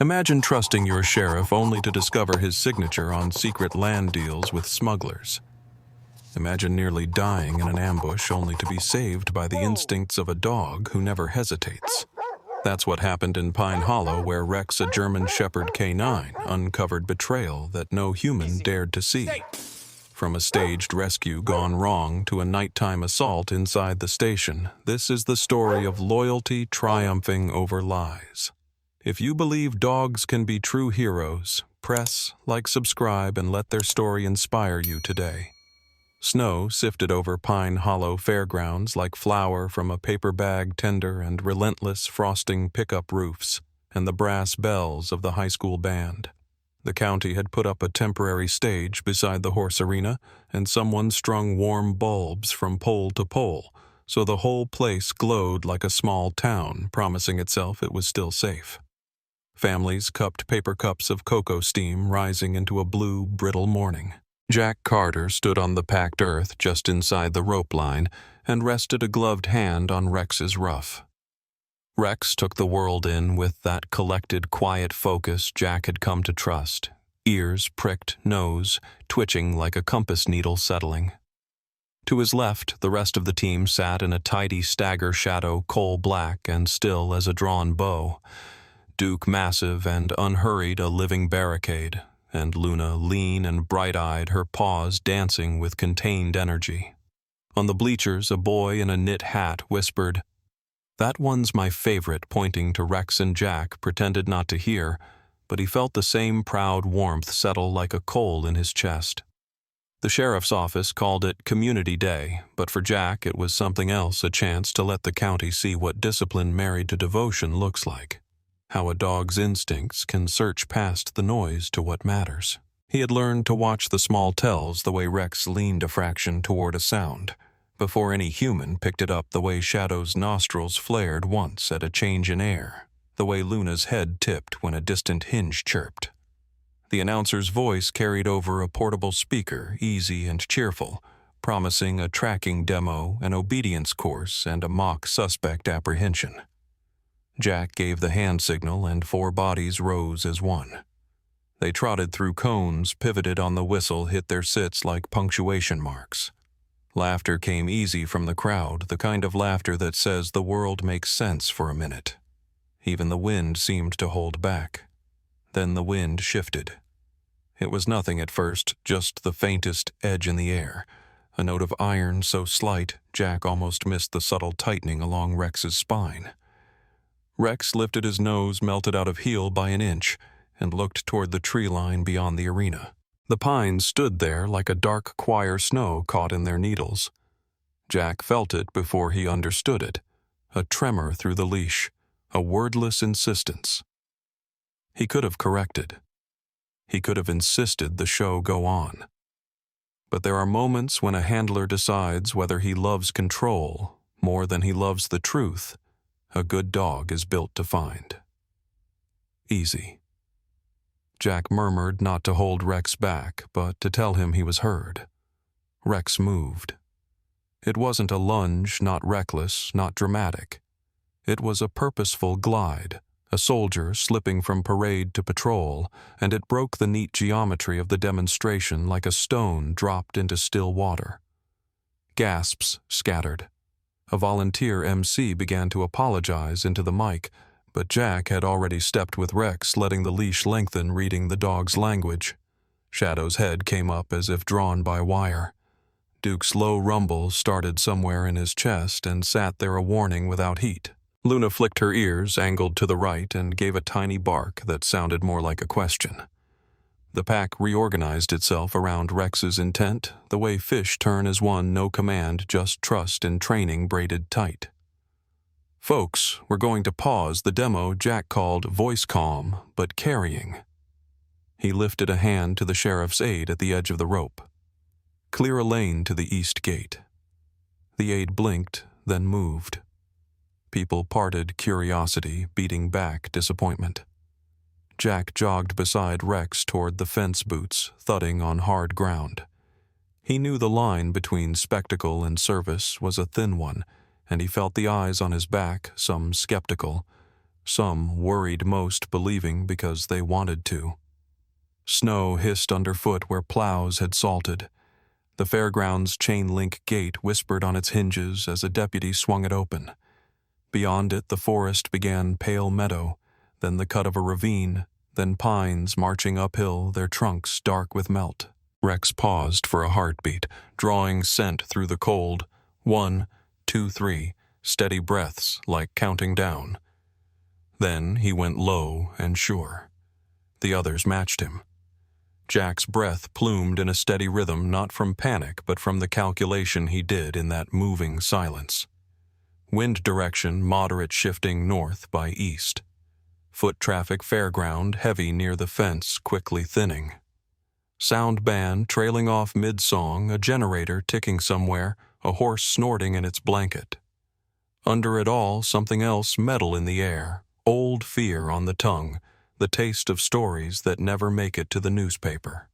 Imagine trusting your sheriff only to discover his signature on secret land deals with smugglers. Imagine nearly dying in an ambush only to be saved by the instincts of a dog who never hesitates. That's what happened in Pine Hollow, where Rex, a German Shepherd K9, uncovered betrayal that no human dared to see. From a staged rescue gone wrong to a nighttime assault inside the station, this is the story of loyalty triumphing over lies. If you believe dogs can be true heroes, press, like, subscribe, and let their story inspire you today. Snow sifted over Pine Hollow fairgrounds like flour from a paper bag tender and relentless frosting pickup roofs and the brass bells of the high school band. The county had put up a temporary stage beside the horse arena, and someone strung warm bulbs from pole to pole, so the whole place glowed like a small town, promising itself it was still safe. Families cupped paper cups of cocoa steam rising into a blue, brittle morning. Jack Carter stood on the packed earth just inside the rope line and rested a gloved hand on Rex's ruff. Rex took the world in with that collected, quiet focus Jack had come to trust, ears pricked, nose twitching like a compass needle settling. To his left, the rest of the team sat in a tidy stagger shadow, coal black and still as a drawn bow. Duke massive and unhurried, a living barricade, and Luna lean and bright-eyed, her paws dancing with contained energy. On the bleachers, a boy in a knit hat whispered, "That one's my favorite," pointing to Rex, and Jack pretended not to hear, but he felt the same proud warmth settle like a coal in his chest. The sheriff's office called it Community Day, but for Jack it was something else, a chance to let the county see what discipline married to devotion looks like. How a dog's instincts can search past the noise to what matters. He had learned to watch the small tells the way Rex leaned a fraction toward a sound, before any human picked it up, the way Shadow's nostrils flared once at a change in air, the way Luna's head tipped when a distant hinge chirped. The announcer's voice carried over a portable speaker, easy and cheerful, promising a tracking demo, an obedience course, and a mock suspect apprehension. Jack gave the hand signal, and 4 bodies rose as one. They trotted through cones, pivoted on the whistle, hit their sits like punctuation marks. Laughter came easy from the crowd, the kind of laughter that says the world makes sense for a minute. Even the wind seemed to hold back. Then the wind shifted. It was nothing at first, just the faintest edge in the air, a note of iron so slight Jack almost missed the subtle tightening along Rex's spine. Rex lifted his nose, melted out of heel by an inch, and looked toward the tree line beyond the arena. The pines stood there like a dark choir snow caught in their needles. Jack felt it before he understood it, a tremor through the leash, a wordless insistence. He could have corrected. He could have insisted the show go on. But there are moments when a handler decides whether he loves control more than he loves the truth a good dog is built to find. Easy. Jack murmured not to hold Rex back, but to tell him he was heard. Rex moved. It wasn't a lunge, not reckless, not dramatic. It was a purposeful glide, a soldier slipping from parade to patrol, and it broke the neat geometry of the demonstration like a stone dropped into still water. Gasps scattered. A volunteer MC began to apologize into the mic, but Jack had already stepped with Rex, letting the leash lengthen, reading the dog's language. Shadow's head came up as if drawn by wire. Duke's low rumble started somewhere in his chest and sat there a warning without heat. Luna flicked her ears, angled to the right, and gave a tiny bark that sounded more like a question. The pack reorganized itself around Rex's intent, the way fish turn as one, no command, just trust in training braided tight. Folks, we're going to pause the demo Jack called voice calm, but carrying. He lifted a hand to the sheriff's aide at the edge of the rope. Clear a lane to the east gate. The aide blinked, then moved. People parted curiosity, beating back disappointment. Jack jogged beside Rex toward the fence boots, thudding on hard ground. He knew the line between spectacle and service was a thin one, and he felt the eyes on his back, some skeptical, some worried, most believing because they wanted to. Snow hissed underfoot where plows had salted. The fairground's chain-link gate whispered on its hinges as a deputy swung it open. Beyond it, the forest began pale meadow, then the cut of a ravine, then pines marching uphill, their trunks dark with melt. Rex paused for a heartbeat, drawing scent through the cold. 1, 2, 3, steady breaths like counting down. Then he went low and sure. The others matched him. Jack's breath plumed in a steady rhythm, not from panic, but from the calculation he did in that moving silence. Wind direction moderate, shifting north by east. Foot traffic fairground heavy near the fence, quickly thinning. Sound band trailing off mid-song, a generator ticking somewhere, a horse snorting in its blanket. Under it all, something else metal in the air, old fear on the tongue, the taste of stories that never make it to the newspaper.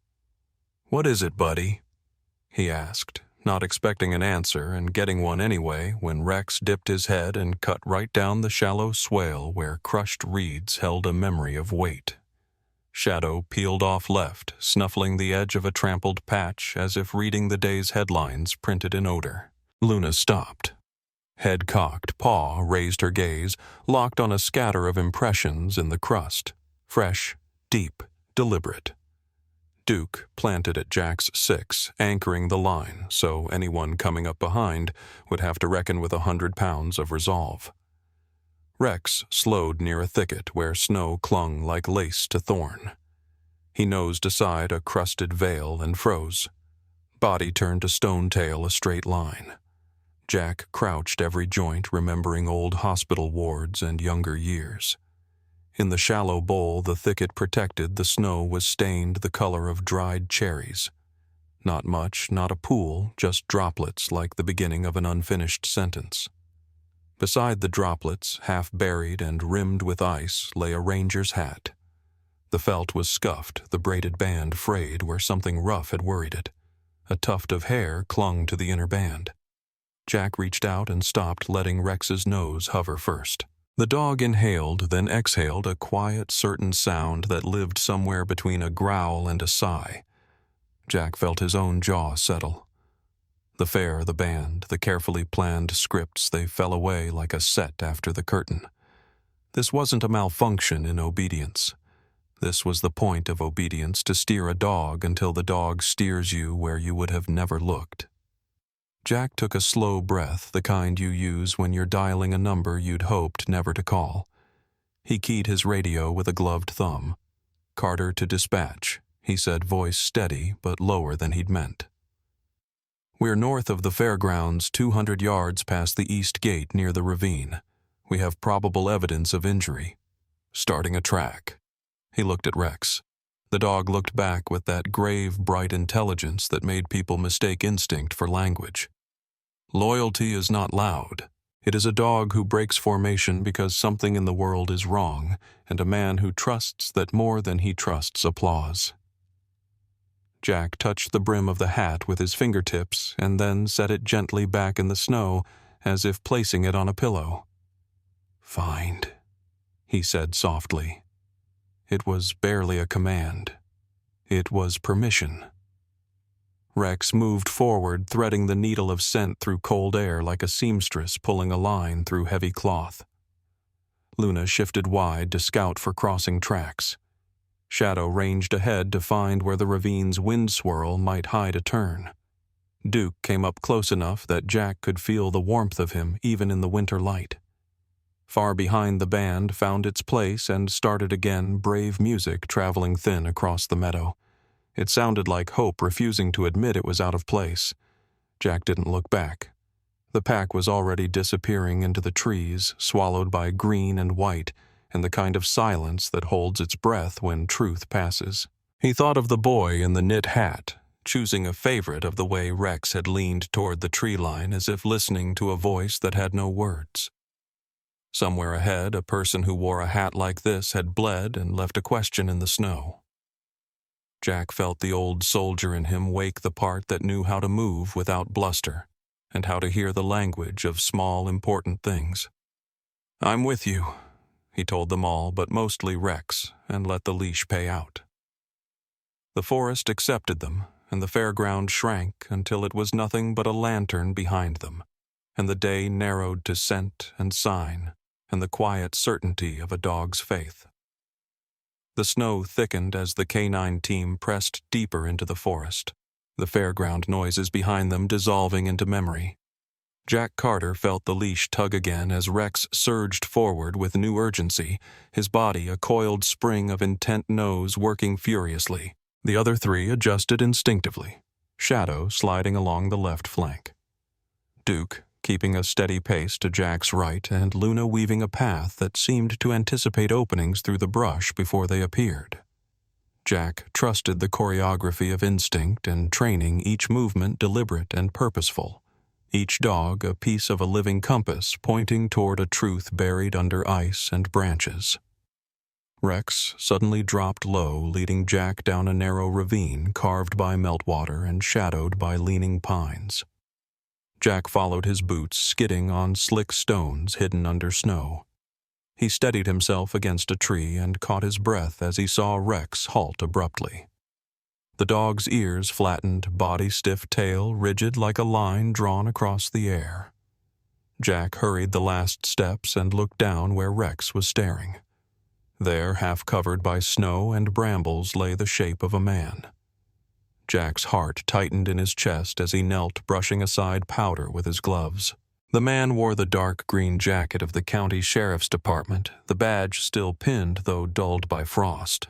"What is it, buddy?" he asked, not expecting an answer and getting one anyway when Rex dipped his head and cut right down the shallow swale where crushed reeds held a memory of weight. Shadow peeled off left, snuffling the edge of a trampled patch as if reading the day's headlines printed in odor. Luna stopped. Head cocked, paw raised her gaze, locked on a scatter of impressions in the crust. Fresh, deep, deliberate. Duke planted at Jack's 6, anchoring the line, so anyone coming up behind would have to reckon with 100 pounds of resolve. Rex slowed near a thicket where snow clung like lace to thorn. He nosed aside a crusted veil and froze. Body turned to stone tail, a straight line. Jack crouched every joint, remembering old hospital wards and younger years. In the shallow bowl the thicket protected, the snow was stained the color of dried cherries. Not much, not a pool, just droplets like the beginning of an unfinished sentence. Beside the droplets, half buried and rimmed with ice, lay a ranger's hat. The felt was scuffed, the braided band frayed where something rough had worried it. A tuft of hair clung to the inner band. Jack reached out and stopped, letting Rex's nose hover first. The dog inhaled, then exhaled a quiet, certain sound that lived somewhere between a growl and a sigh. Jack felt his own jaw settle. The fair, the band, the carefully planned scripts, they fell away like a set after the curtain. This wasn't a malfunction in obedience. This was the point of obedience, to steer a dog until the dog steers you where you would have never looked. Jack took a slow breath, the kind you use when you're dialing a number you'd hoped never to call. He keyed his radio with a gloved thumb. "Carter to dispatch," he said, voice steady but lower than he'd meant. "We're north of the fairgrounds, 200 yards past the east gate near the ravine. We have probable evidence of injury. Starting a track." He looked at Rex. The dog looked back with that grave, bright intelligence that made people mistake instinct for language. Loyalty is not loud. It is a dog who breaks formation because something in the world is wrong, and a man who trusts that more than he trusts applause. Jack touched the brim of the hat with his fingertips and then set it gently back in the snow as if placing it on a pillow. "Find," he said softly. It was barely a command. It was permission. Rex moved forward, threading the needle of scent through cold air like a seamstress pulling a line through heavy cloth. Luna shifted wide to scout for crossing tracks. Shadow ranged ahead to find where the ravine's wind swirl might hide a turn. Duke came up close enough that Jack could feel the warmth of him even in the winter light. Far behind, the band found its place and started again, brave music traveling thin across the meadow. It sounded like hope refusing to admit it was out of place. Jack didn't look back. The pack was already disappearing into the trees, swallowed by green and white, and the kind of silence that holds its breath when truth passes. He thought of the boy in the knit hat, choosing a favorite of the way Rex had leaned toward the tree line as if listening to a voice that had no words. Somewhere ahead, a person who wore a hat like this had bled and left a question in the snow. Jack felt the old soldier in him wake the part that knew how to move without bluster, and how to hear the language of small, important things. "I'm with you," he told them all but mostly Rex, and let the leash pay out. The forest accepted them, and the fairground shrank until it was nothing but a lantern behind them, and the day narrowed to scent and sign and the quiet certainty of a dog's faith. The snow thickened as the canine team pressed deeper into the forest, the fairground noises behind them dissolving into memory. Jack Carter felt the leash tug again as Rex surged forward with new urgency, his body a coiled spring of intent nose working furiously. The other three adjusted instinctively, Shadow sliding along the left flank, Duke keeping a steady pace to Jack's right, and Luna weaving a path that seemed to anticipate openings through the brush before they appeared. Jack trusted the choreography of instinct and training, each movement deliberate and purposeful, each dog a piece of a living compass pointing toward a truth buried under ice and branches. Rex suddenly dropped low, leading Jack down a narrow ravine carved by meltwater and shadowed by leaning pines. Jack followed his boots, skidding on slick stones hidden under snow. He steadied himself against a tree and caught his breath as he saw Rex halt abruptly. The dog's ears flattened, body-stiff tail rigid like a line drawn across the air. Jack hurried the last steps and looked down where Rex was staring. There, half covered by snow and brambles, lay the shape of a man. Jack's heart tightened in his chest as he knelt, brushing aside powder with his gloves. The man wore the dark green jacket of the county sheriff's department, the badge still pinned though dulled by frost.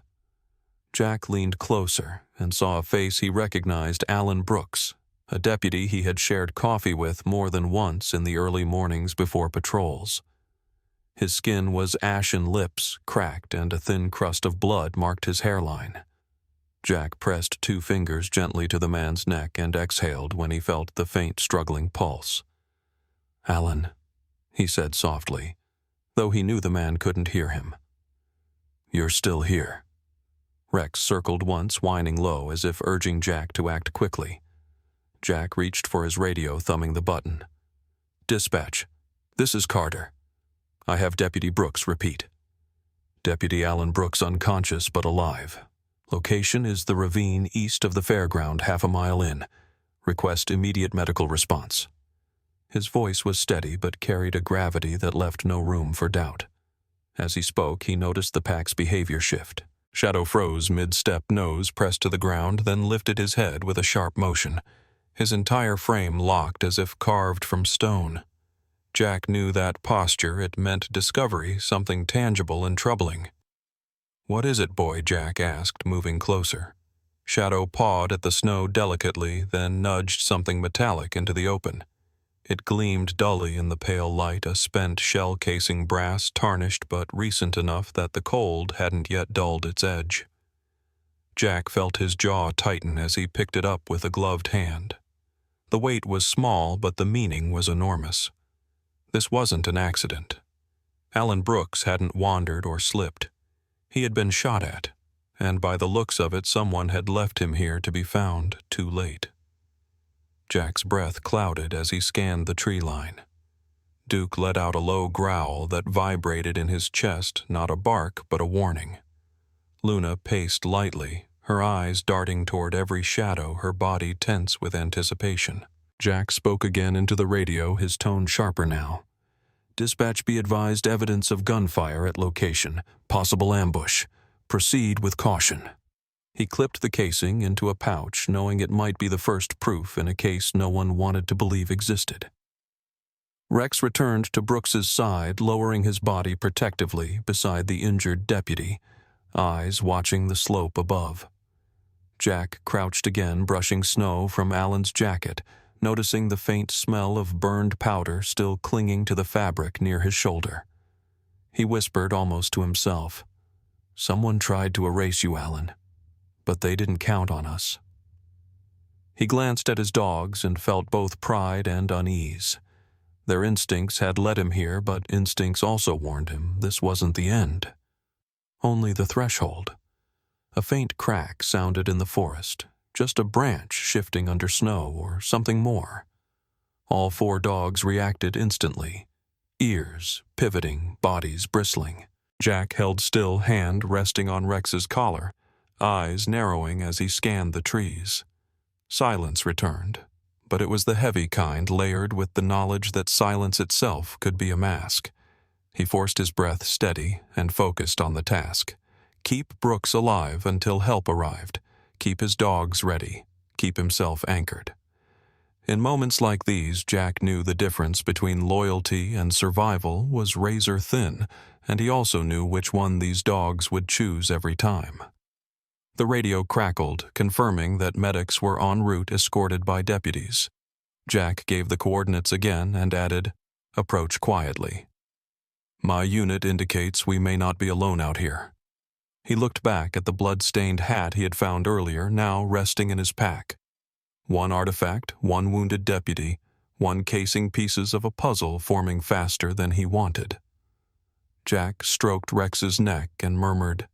Jack leaned closer and saw a face he recognized: Alan Brooks, a deputy he had shared coffee with more than once in the early mornings before patrols. His skin was ashen lips, cracked, and a thin crust of blood marked his hairline. Jack pressed 2 fingers gently to the man's neck and exhaled when he felt the faint, struggling pulse. "Alan," he said softly, though he knew the man couldn't hear him. "You're still here." Rex circled once, whining low as if urging Jack to act quickly. Jack reached for his radio, thumbing the button. "Dispatch, this is Carter. I have Deputy Brooks repeat. Deputy Alan Brooks unconscious but alive. Location is the ravine east of the fairground, half a mile in. Request immediate medical response." His voice was steady but carried a gravity that left no room for doubt. As he spoke, he noticed the pack's behavior shift. Shadow froze mid-step, nose pressed to the ground, then lifted his head with a sharp motion. His entire frame locked as if carved from stone. Jack knew that posture. It meant discovery, something tangible and troubling. "What is it, boy?" Jack asked, moving closer. Shadow pawed at the snow delicately, then nudged something metallic into the open. It gleamed dully in the pale light, a spent shell-casing brass, tarnished but recent enough that the cold hadn't yet dulled its edge. Jack felt his jaw tighten as he picked it up with a gloved hand. The weight was small, but the meaning was enormous. This wasn't an accident. Alan Brooks hadn't wandered or slipped. He had been shot at, and by the looks of it, someone had left him here to be found too late. Jack's breath clouded as he scanned the tree line. Duke let out a low growl that vibrated in his chest, not a bark but a warning. Luna paced lightly, her eyes darting toward every shadow, her body tense with anticipation. Jack spoke again into the radio, his tone sharper now. "Dispatch, be advised, evidence of gunfire at location. Possible ambush. Proceed with caution." He clipped the casing into a pouch, knowing it might be the first proof in a case no one wanted to believe existed. Rex returned to Brooks's side, lowering his body protectively beside the injured deputy, eyes watching the slope above. Jack crouched again, brushing snow from Alan's jacket, noticing the faint smell of burned powder still clinging to the fabric near his shoulder. He whispered almost to himself, "Someone tried to erase you, Alan, but they didn't count on us." He glanced at his dogs and felt both pride and unease. Their instincts had led him here, but instincts also warned him this wasn't the end. Only the threshold. A faint crack sounded in the forest, just a branch shifting under snow or something more. All 4 dogs reacted instantly, ears pivoting, bodies bristling. Jack held still, hand resting on Rex's collar, eyes narrowing as he scanned the trees. Silence returned, but it was the heavy kind layered with the knowledge that silence itself could be a mask. He forced his breath steady and focused on the task. Keep Brooks alive until help arrived. Keep his dogs ready. Keep himself anchored. In moments like these, Jack knew the difference between loyalty and survival was razor thin, and he also knew which one these dogs would choose every time. The radio crackled, confirming that medics were en route escorted by deputies. Jack gave the coordinates again and added, "Approach quietly. My unit indicates we may not be alone out here." He looked back at the blood-stained hat he had found earlier, now resting in his pack. One artifact, one wounded deputy, one casing pieces of a puzzle forming faster than he wanted. Jack stroked Rex's neck and murmured,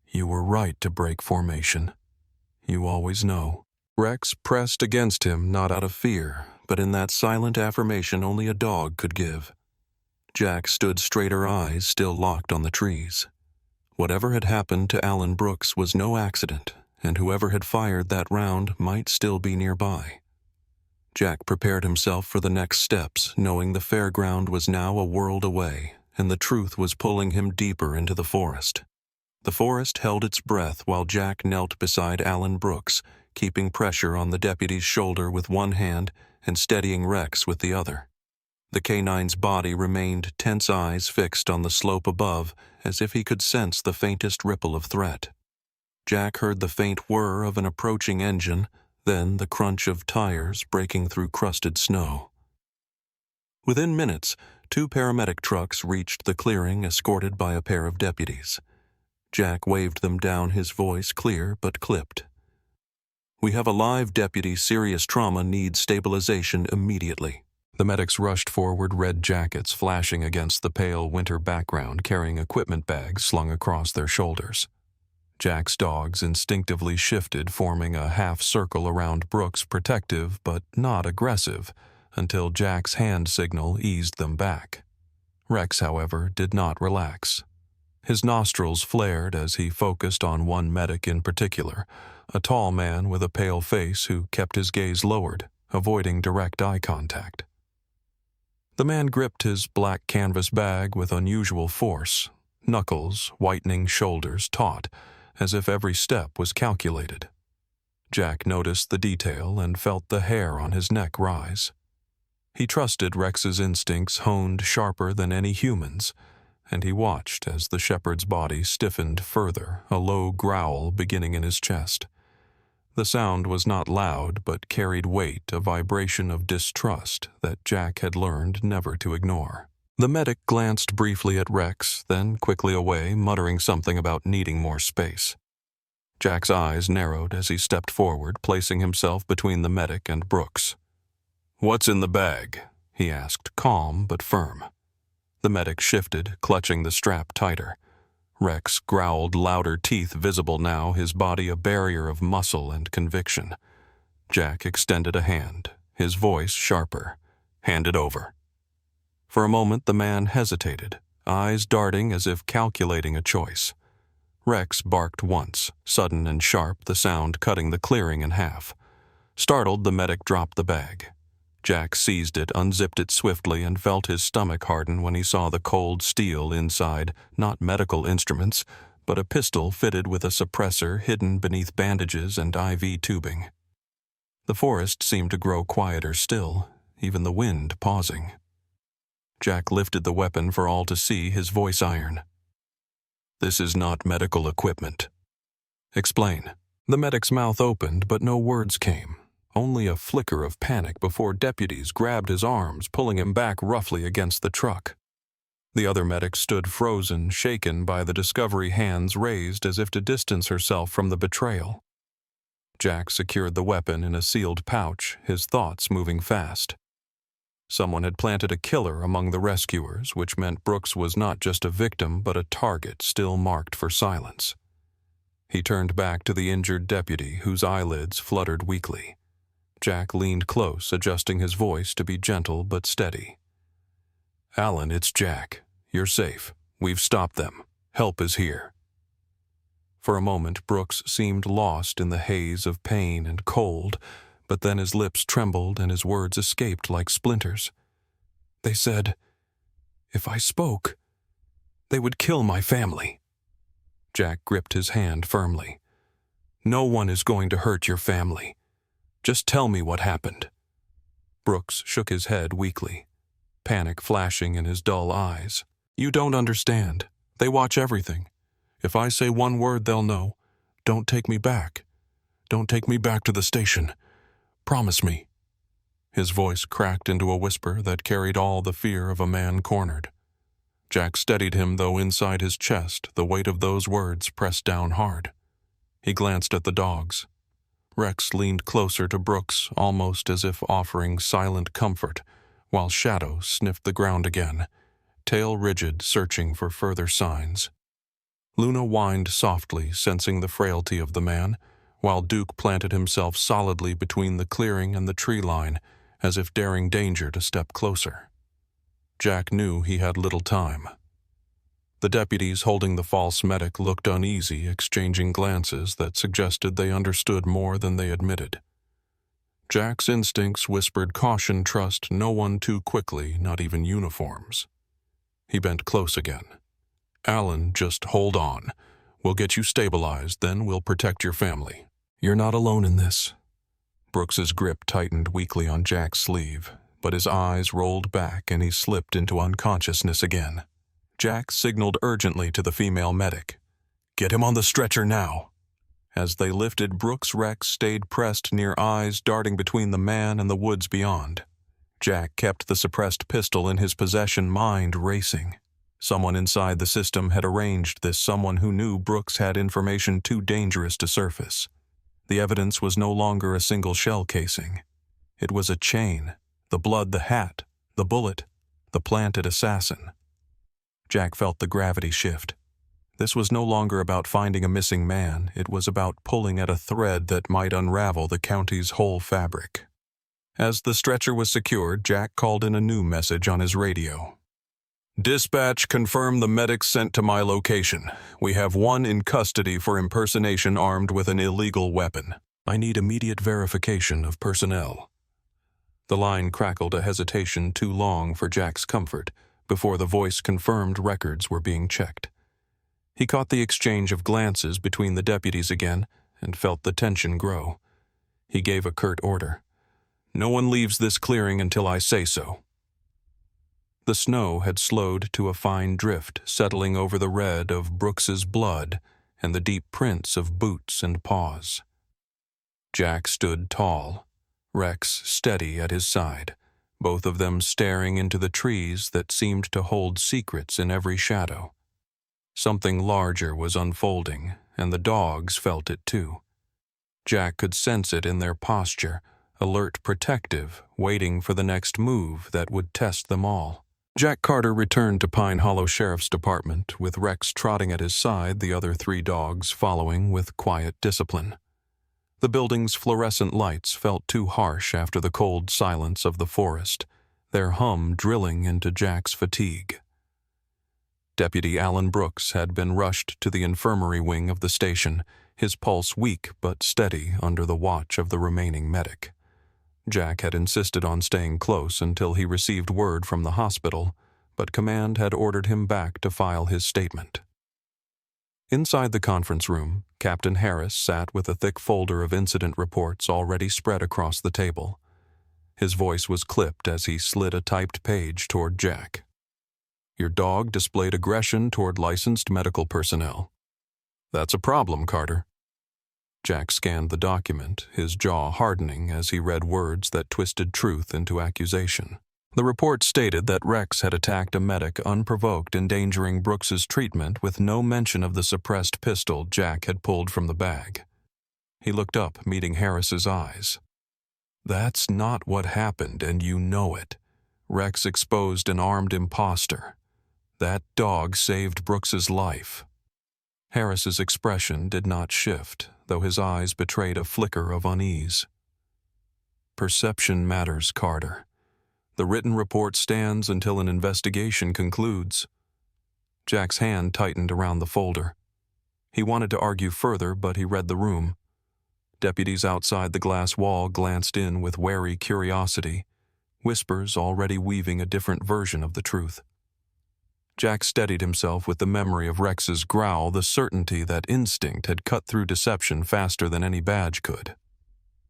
"You were right to break formation. You always know." Rex pressed against him, not out of fear, but in that silent affirmation only a dog could give. Jack stood straighter, eyes still locked on the trees. Whatever had happened to Alan Brooks was no accident, and whoever had fired that round might still be nearby. Jack prepared himself for the next steps, knowing the fairground was now a world away, and the truth was pulling him deeper into the forest. The forest held its breath while Jack knelt beside Alan Brooks, keeping pressure on the deputy's shoulder with one hand and steadying Rex with the other. The canine's body remained, tense eyes fixed on the slope above, as if he could sense the faintest ripple of threat. Jack heard the faint whir of an approaching engine, then the crunch of tires breaking through crusted snow. Within minutes, 2 paramedic trucks reached the clearing, escorted by a pair of deputies. Jack waved them down, his voice clear but clipped. "We have a live deputy. Serious trauma, needs stabilization immediately." The medics rushed forward, red jackets flashing against the pale winter background, carrying equipment bags slung across their shoulders. Jack's dogs instinctively shifted, forming a half circle around Brooks, protective but not aggressive, until Jack's hand signal eased them back. Rex, however, did not relax. His nostrils flared as he focused on one medic in particular, a tall man with a pale face who kept his gaze lowered, avoiding direct eye contact. The man gripped his black canvas bag with unusual force, knuckles, whitening shoulders taut, as if every step was calculated. Jack noticed the detail and felt the hair on his neck rise. He trusted Rex's instincts, honed sharper than any human's, and he watched as the shepherd's body stiffened further, a low growl beginning in his chest. The sound was not loud, but carried weight, a vibration of distrust that Jack had learned never to ignore. The medic glanced briefly at Rex, then quickly away, muttering something about needing more space. Jack's eyes narrowed as he stepped forward, placing himself between the medic and Brooks. "What's in the bag?" he asked, calm but firm. The medic shifted, clutching the strap tighter. Rex growled, louder teeth visible now, his body a barrier of muscle and conviction. Jack extended a hand, his voice sharper. "Hand it over." For a moment the man hesitated, eyes darting as if calculating a choice. Rex barked once, sudden and sharp, the sound cutting the clearing in half. Startled, the medic dropped the bag. Jack seized it, unzipped it swiftly, and felt his stomach harden when he saw the cold steel inside, not medical instruments, but a pistol fitted with a suppressor hidden beneath bandages and IV tubing. The forest seemed to grow quieter still, even the wind pausing. Jack lifted the weapon for all to see, his voice iron. "This is not medical equipment." "Explain." The medic's mouth opened, but no words came. Only a flicker of panic before deputies grabbed his arms, pulling him back roughly against the truck. The other medic stood frozen, shaken by the discovery, hands raised as if to distance herself from the betrayal. Jack secured the weapon in a sealed pouch, his thoughts moving fast. Someone had planted a killer among the rescuers, which meant Brooks was not just a victim but a target still marked for silence. He turned back to the injured deputy, whose eyelids fluttered weakly. Jack leaned close, adjusting his voice to be gentle but steady. "Alan, it's Jack. You're safe. We've stopped them." Help is here." For a moment, Brooks seemed lost in the haze of pain and cold, but then his lips trembled and his words escaped like splinters. "They said, if I spoke, they would kill my family." Jack gripped his hand firmly. "No one is going to hurt your family. Just tell me what happened." Brooks shook his head weakly, panic flashing in his dull eyes. "You don't understand. They watch everything. If I say one word, they'll know. Don't take me back. Don't take me back to the station. Promise me." His voice cracked into a whisper that carried all the fear of a man cornered. Jack steadied him, though inside his chest the weight of those words pressed down hard. He glanced at the dogs. Rex leaned closer to Brooks, almost as if offering silent comfort, while Shadow sniffed the ground again, tail rigid, searching for further signs. Luna whined softly, sensing the frailty of the man, while Duke planted himself solidly between the clearing and the tree line, as if daring danger to step closer. Jack knew he had little time. The deputies holding the false medic looked uneasy, exchanging glances that suggested they understood more than they admitted. Jack's instincts whispered caution, trust no one too quickly, not even uniforms. He bent close again. "Alan, just hold on. We'll get you stabilized, then we'll protect your family. You're not alone in this." Brooks's grip tightened weakly on Jack's sleeve, but his eyes rolled back and he slipped into unconsciousness again. Jack signaled urgently to the female medic. "Get him on the stretcher now." As they lifted, Brooks' Rex stayed pressed near eyes darting between the man and the woods beyond. Jack kept the suppressed pistol in his possession, mind racing. Someone inside the system had arranged this, someone who knew Brooks had information too dangerous to surface. The evidence was no longer a single shell casing. It was a chain, the blood, the hat, the bullet, the planted assassin. Jack felt the gravity shift. This was no longer about finding a missing man, it was about pulling at a thread that might unravel the county's whole fabric. As the stretcher was secured, Jack called in a new message on his radio. "Dispatch, confirm the medics sent to my location. We have one in custody for impersonation armed with an illegal weapon. I need immediate verification of personnel." The line crackled a hesitation too long for Jack's comfort before the voice confirmed records were being checked. He caught the exchange of glances between the deputies again and felt the tension grow. He gave a curt order. "No one leaves this clearing until I say so." The snow had slowed to a fine drift, settling over the red of Brooks's blood and the deep prints of boots and paws. Jack stood tall, Rex steady at his side, both of them staring into the trees that seemed to hold secrets in every shadow. Something larger was unfolding, and the dogs felt it too. Jack could sense it in their posture, alert, protective, waiting for the next move that would test them all. Jack Carter returned to Pine Hollow Sheriff's Department, with Rex trotting at his side, the other 3 dogs following with quiet discipline. The building's fluorescent lights felt too harsh after the cold silence of the forest, their hum drilling into Jack's fatigue. Deputy Alan Brooks had been rushed to the infirmary wing of the station, his pulse weak but steady under the watch of the remaining medic. Jack had insisted on staying close until he received word from the hospital, but command had ordered him back to file his statement. Inside the conference room, Captain Harris sat with a thick folder of incident reports already spread across the table. His voice was clipped as he slid a typed page toward Jack. "Your dog displayed aggression toward licensed medical personnel. That's a problem, Carter." Jack scanned the document, his jaw hardening as he read words that twisted truth into accusation. The report stated that Rex had attacked a medic unprovoked, endangering Brooks's treatment with no mention of the suppressed pistol Jack had pulled from the bag. He looked up, meeting Harris's eyes. "That's not what happened, and you know it. Rex exposed an armed imposter. That dog saved Brooks's life." Harris's expression did not shift, though his eyes betrayed a flicker of unease. "Perception matters, Carter. The written report stands until an investigation concludes." Jack's hand tightened around the folder. He wanted to argue further, but he read the room. Deputies outside the glass wall glanced in with wary curiosity, whispers already weaving a different version of the truth. Jack steadied himself with the memory of Rex's growl, the certainty that instinct had cut through deception faster than any badge could.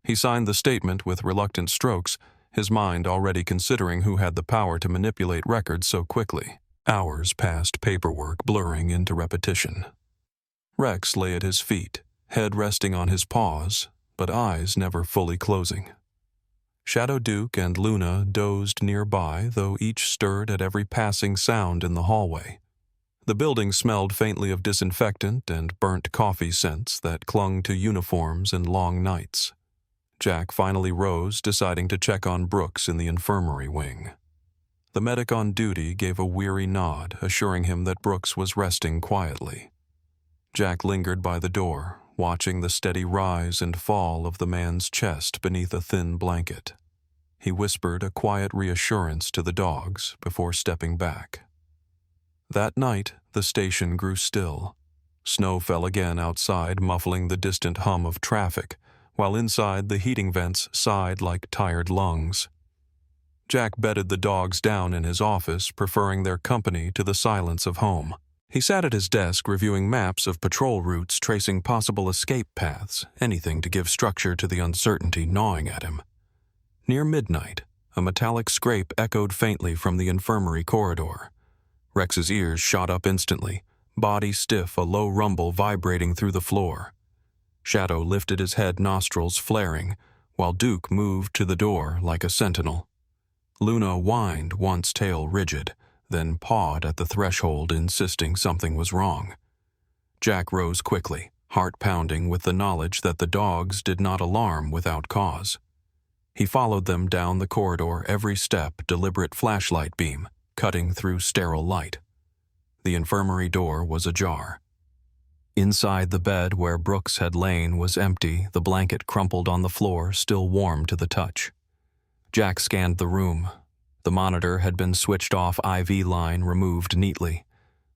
He signed the statement with reluctant strokes, his mind already considering who had the power to manipulate records so quickly. Hours passed, paperwork blurring into repetition. Rex lay at his feet, head resting on his paws, but eyes never fully closing. Shadow Duke and Luna dozed nearby, though each stirred at every passing sound in the hallway. The building smelled faintly of disinfectant and burnt coffee scents that clung to uniforms and long nights. Jack finally rose, deciding to check on Brooks in the infirmary wing. The medic on duty gave a weary nod, assuring him that Brooks was resting quietly. Jack lingered by the door, watching the steady rise and fall of the man's chest beneath a thin blanket. He whispered a quiet reassurance to the dogs before stepping back. That night, the station grew still. Snow fell again outside, muffling the distant hum of traffic, while inside the heating vents sighed like tired lungs. Jack bedded the dogs down in his office, preferring their company to the silence of home. He sat at his desk reviewing maps of patrol routes, tracing possible escape paths, anything to give structure to the uncertainty gnawing at him. Near midnight, a metallic scrape echoed faintly from the infirmary corridor. Rex's ears shot up instantly, body stiff, a low rumble vibrating through the floor. Shadow lifted his head, nostrils flaring, while Duke moved to the door like a sentinel. Luna whined, once tail rigid, then pawed at the threshold, insisting something was wrong. Jack rose quickly, heart pounding with the knowledge that the dogs did not alarm without cause. He followed them down the corridor, every step deliberate flashlight beam, cutting through sterile light. The infirmary door was ajar. Inside the bed where Brooks had lain was empty, the blanket crumpled on the floor, still warm to the touch. Jack scanned the room. The monitor had been switched off, IV line removed neatly.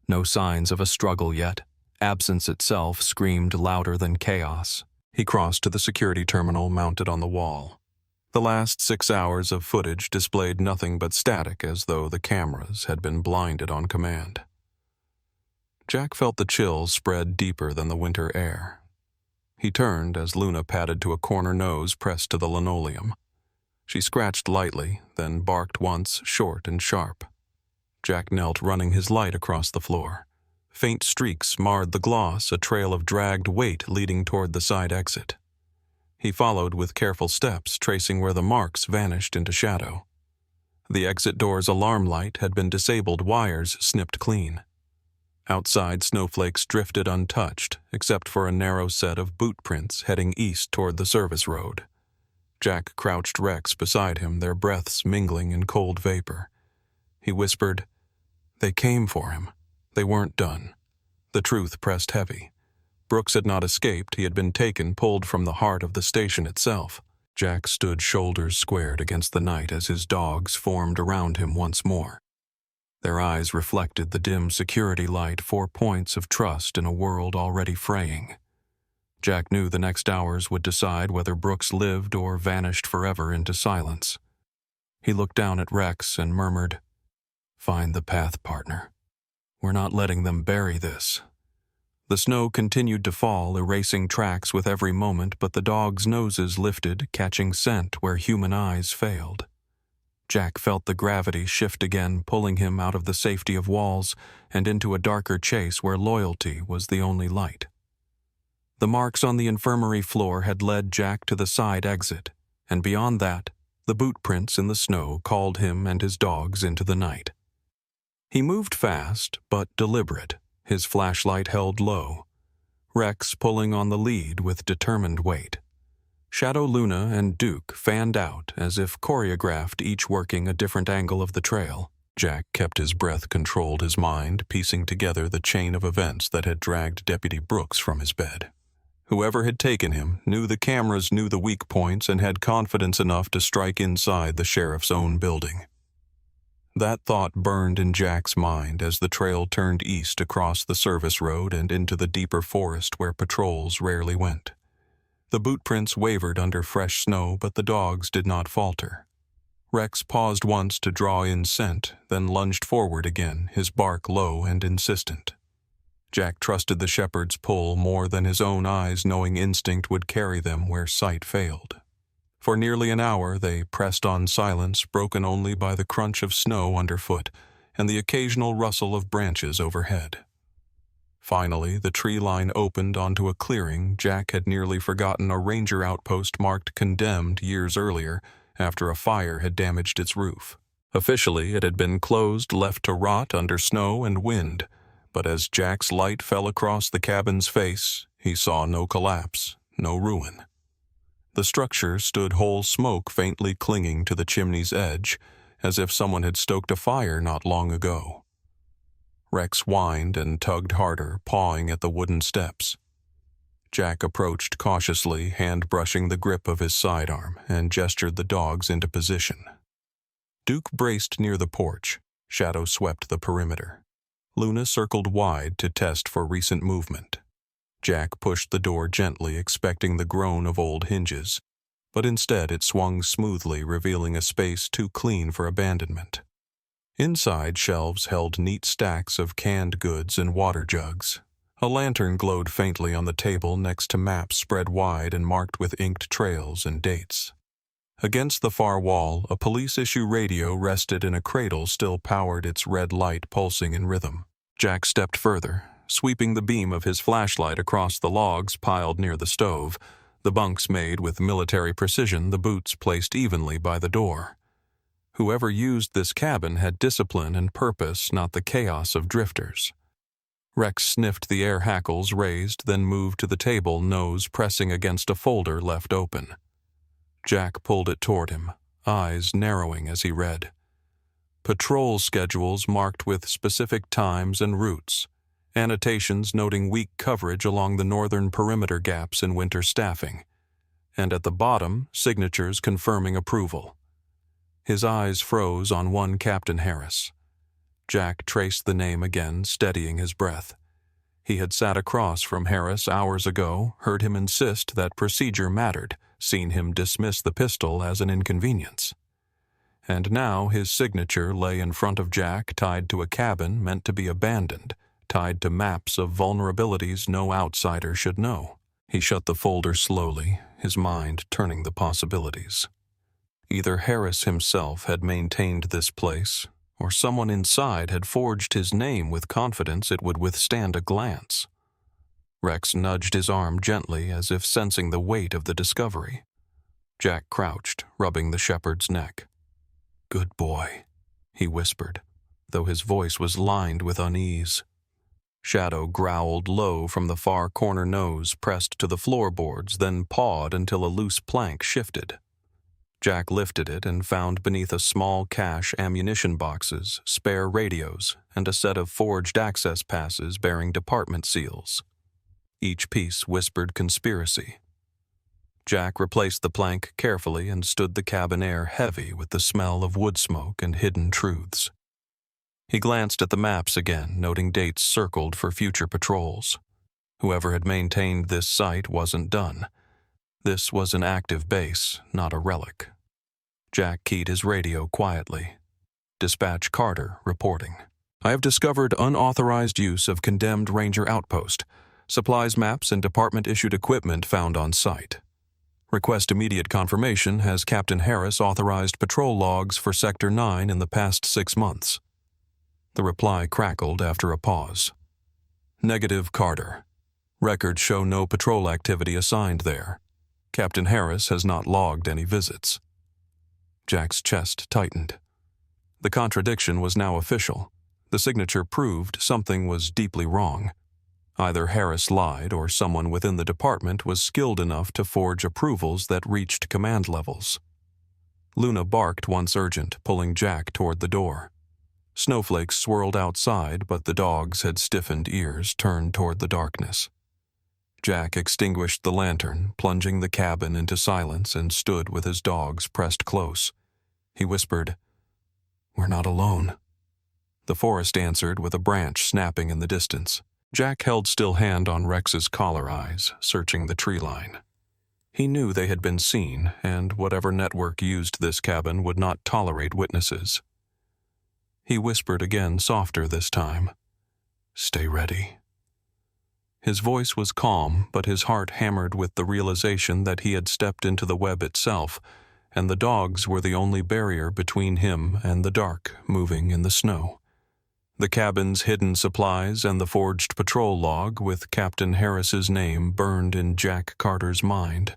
No signs of a struggle yet. Absence itself screamed louder than chaos. He crossed to the security terminal mounted on the wall. The last 6 hours of footage displayed nothing but static, as though the cameras had been blinded on command. Jack felt the chills spread deeper than the winter air. He turned as Luna padded to a corner nose pressed to the linoleum. She scratched lightly, then barked once, short and sharp. Jack knelt, running his light across the floor. Faint streaks marred the gloss, a trail of dragged weight leading toward the side exit. He followed with careful steps, tracing where the marks vanished into shadow. The exit door's alarm light had been disabled, wires snipped clean. Outside, snowflakes drifted untouched, except for a narrow set of boot prints heading east toward the service road. Jack crouched Rex beside him, their breaths mingling in cold vapor. He whispered, "They came for him. They weren't done." The truth pressed heavy. Brooks had not escaped. He had been taken, pulled from the heart of the station itself. Jack stood shoulders squared against the night as his dogs formed around him once more. Their eyes reflected the dim security light, 4 points of trust in a world already fraying. Jack knew the next hours would decide whether Brooks lived or vanished forever into silence. He looked down at Rex and murmured, "Find the path, partner. We're not letting them bury this." The snow continued to fall, erasing tracks with every moment, but the dogs' noses lifted, catching scent where human eyes failed. Jack felt the gravity shift again, pulling him out of the safety of walls and into a darker chase where loyalty was the only light. The marks on the infirmary floor had led Jack to the side exit, and beyond that, the boot prints in the snow called him and his dogs into the night. He moved fast, but deliberate, his flashlight held low. Rex pulling on the lead with determined weight. Shadow, Luna, and Duke fanned out as if choreographed, each working a different angle of the trail. Jack kept his breath, controlled his mind, piecing together the chain of events that had dragged Deputy Brooks from his bed. Whoever had taken him knew the cameras, knew the weak points, and had confidence enough to strike inside the sheriff's own building. That thought burned in Jack's mind as the trail turned east across the service road and into the deeper forest where patrols rarely went. The boot prints wavered under fresh snow, but the dogs did not falter. Rex paused once to draw in scent, then lunged forward again, his bark low and insistent. Jack trusted the shepherd's pull more than his own eyes, knowing instinct would carry them where sight failed. For nearly an hour they pressed on, silence broken only by the crunch of snow underfoot and the occasional rustle of branches overhead. Finally, the tree line opened onto a clearing Jack had nearly forgotten a ranger outpost marked condemned years earlier after a fire had damaged its roof. Officially, it had been closed, left to rot under snow and wind, but as Jack's light fell across the cabin's face, he saw no collapse, no ruin. The structure stood whole, smoke faintly clinging to the chimney's edge, as if someone had stoked a fire not long ago. Rex whined and tugged harder, pawing at the wooden steps. Jack approached cautiously, hand brushing the grip of his sidearm, and gestured the dogs into position. Duke braced near the porch. Shadow swept the perimeter. Luna circled wide to test for recent movement. Jack pushed the door gently, expecting the groan of old hinges, but instead it swung smoothly, revealing a space too clean for abandonment. Inside, shelves held neat stacks of canned goods and water jugs. A lantern glowed faintly on the table next to maps spread wide and marked with inked trails and dates. Against the far wall, a police-issue radio rested in a cradle still powered, its red light pulsing in rhythm. Jack stepped further, sweeping the beam of his flashlight across the logs piled near the stove, the bunks made with military precision, the boots placed evenly by the door. Whoever used this cabin had discipline and purpose, not the chaos of drifters. Rex sniffed the air hackles raised, then moved to the table, nose pressing against a folder left open. Jack pulled it toward him, eyes narrowing as he read. Patrol schedules marked with specific times and routes. Annotations noting weak coverage along the northern perimeter gaps in winter staffing. And at the bottom, signatures confirming approval. His eyes froze on one Captain Harris. Jack traced the name again, steadying his breath. He had sat across from Harris hours ago, heard him insist that procedure mattered, seen him dismiss the pistol as an inconvenience. And now his signature lay in front of Jack, tied to a cabin meant to be abandoned, tied to maps of vulnerabilities no outsider should know. He shut the folder slowly, his mind turning the possibilities. Either Harris himself had maintained this place, or someone inside had forged his name with confidence it would withstand a glance. Rex nudged his arm gently as if sensing the weight of the discovery. Jack crouched, rubbing the shepherd's neck. "Good boy," he whispered, though his voice was lined with unease. Shadow growled low from the far corner, nose pressed to the floorboards, then pawed until a loose plank shifted. Jack lifted it and found beneath a small cache ammunition boxes, spare radios, and a set of forged access passes bearing department seals. Each piece whispered conspiracy. Jack replaced the plank carefully and stood the cabin air heavy with the smell of wood smoke and hidden truths. He glanced at the maps again, noting dates circled for future patrols. Whoever had maintained this site wasn't done. This was an active base, not a relic. Jack keyed his radio quietly. Dispatch Carter reporting. I have discovered unauthorized use of condemned ranger outpost. Supplies, maps, and department-issued equipment found on site. Request immediate confirmation. Has Captain Harris authorized patrol logs for Sector 9 in the past 6 months? The reply crackled after a pause. Negative, Carter. Records show no patrol activity assigned there. Captain Harris has not logged any visits. Jack's chest tightened. The contradiction was now official. The signature proved something was deeply wrong. Either Harris lied or someone within the department was skilled enough to forge approvals that reached command levels. Luna barked once urgent, pulling Jack toward the door. Snowflakes swirled outside, but the dogs had stiffened ears turned toward the darkness. Jack extinguished the lantern, plunging the cabin into silence, and stood with his dogs pressed close. He whispered, "We're not alone," the forest answered with a branch snapping in the distance. Jack held still hand on Rex's collar eyes, searching the tree line. He knew they had been seen, and whatever network used this cabin would not tolerate witnesses. He whispered again, softer this time, "Stay ready." His voice was calm, but his heart hammered with the realization that he had stepped into the web itself, and the dogs were the only barrier between him and the dark moving in the snow. The cabin's hidden supplies and the forged patrol log with Captain Harris's name burned in Jack Carter's mind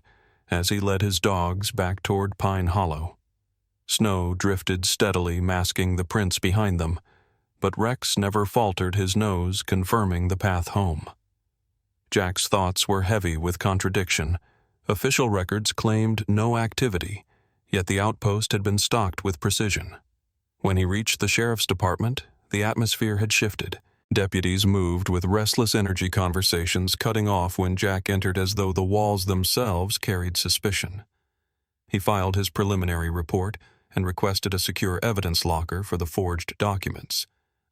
as he led his dogs back toward Pine Hollow. Snow drifted steadily, masking the prints behind them, but Rex never faltered his nose, confirming the path home. Jack's thoughts were heavy with contradiction. Official records claimed no activity, yet the outpost had been stocked with precision. When he reached the sheriff's department, the atmosphere had shifted. Deputies moved with restless energy, conversations cutting off when Jack entered as though the walls themselves carried suspicion. He filed his preliminary report and requested a secure evidence locker for the forged documents,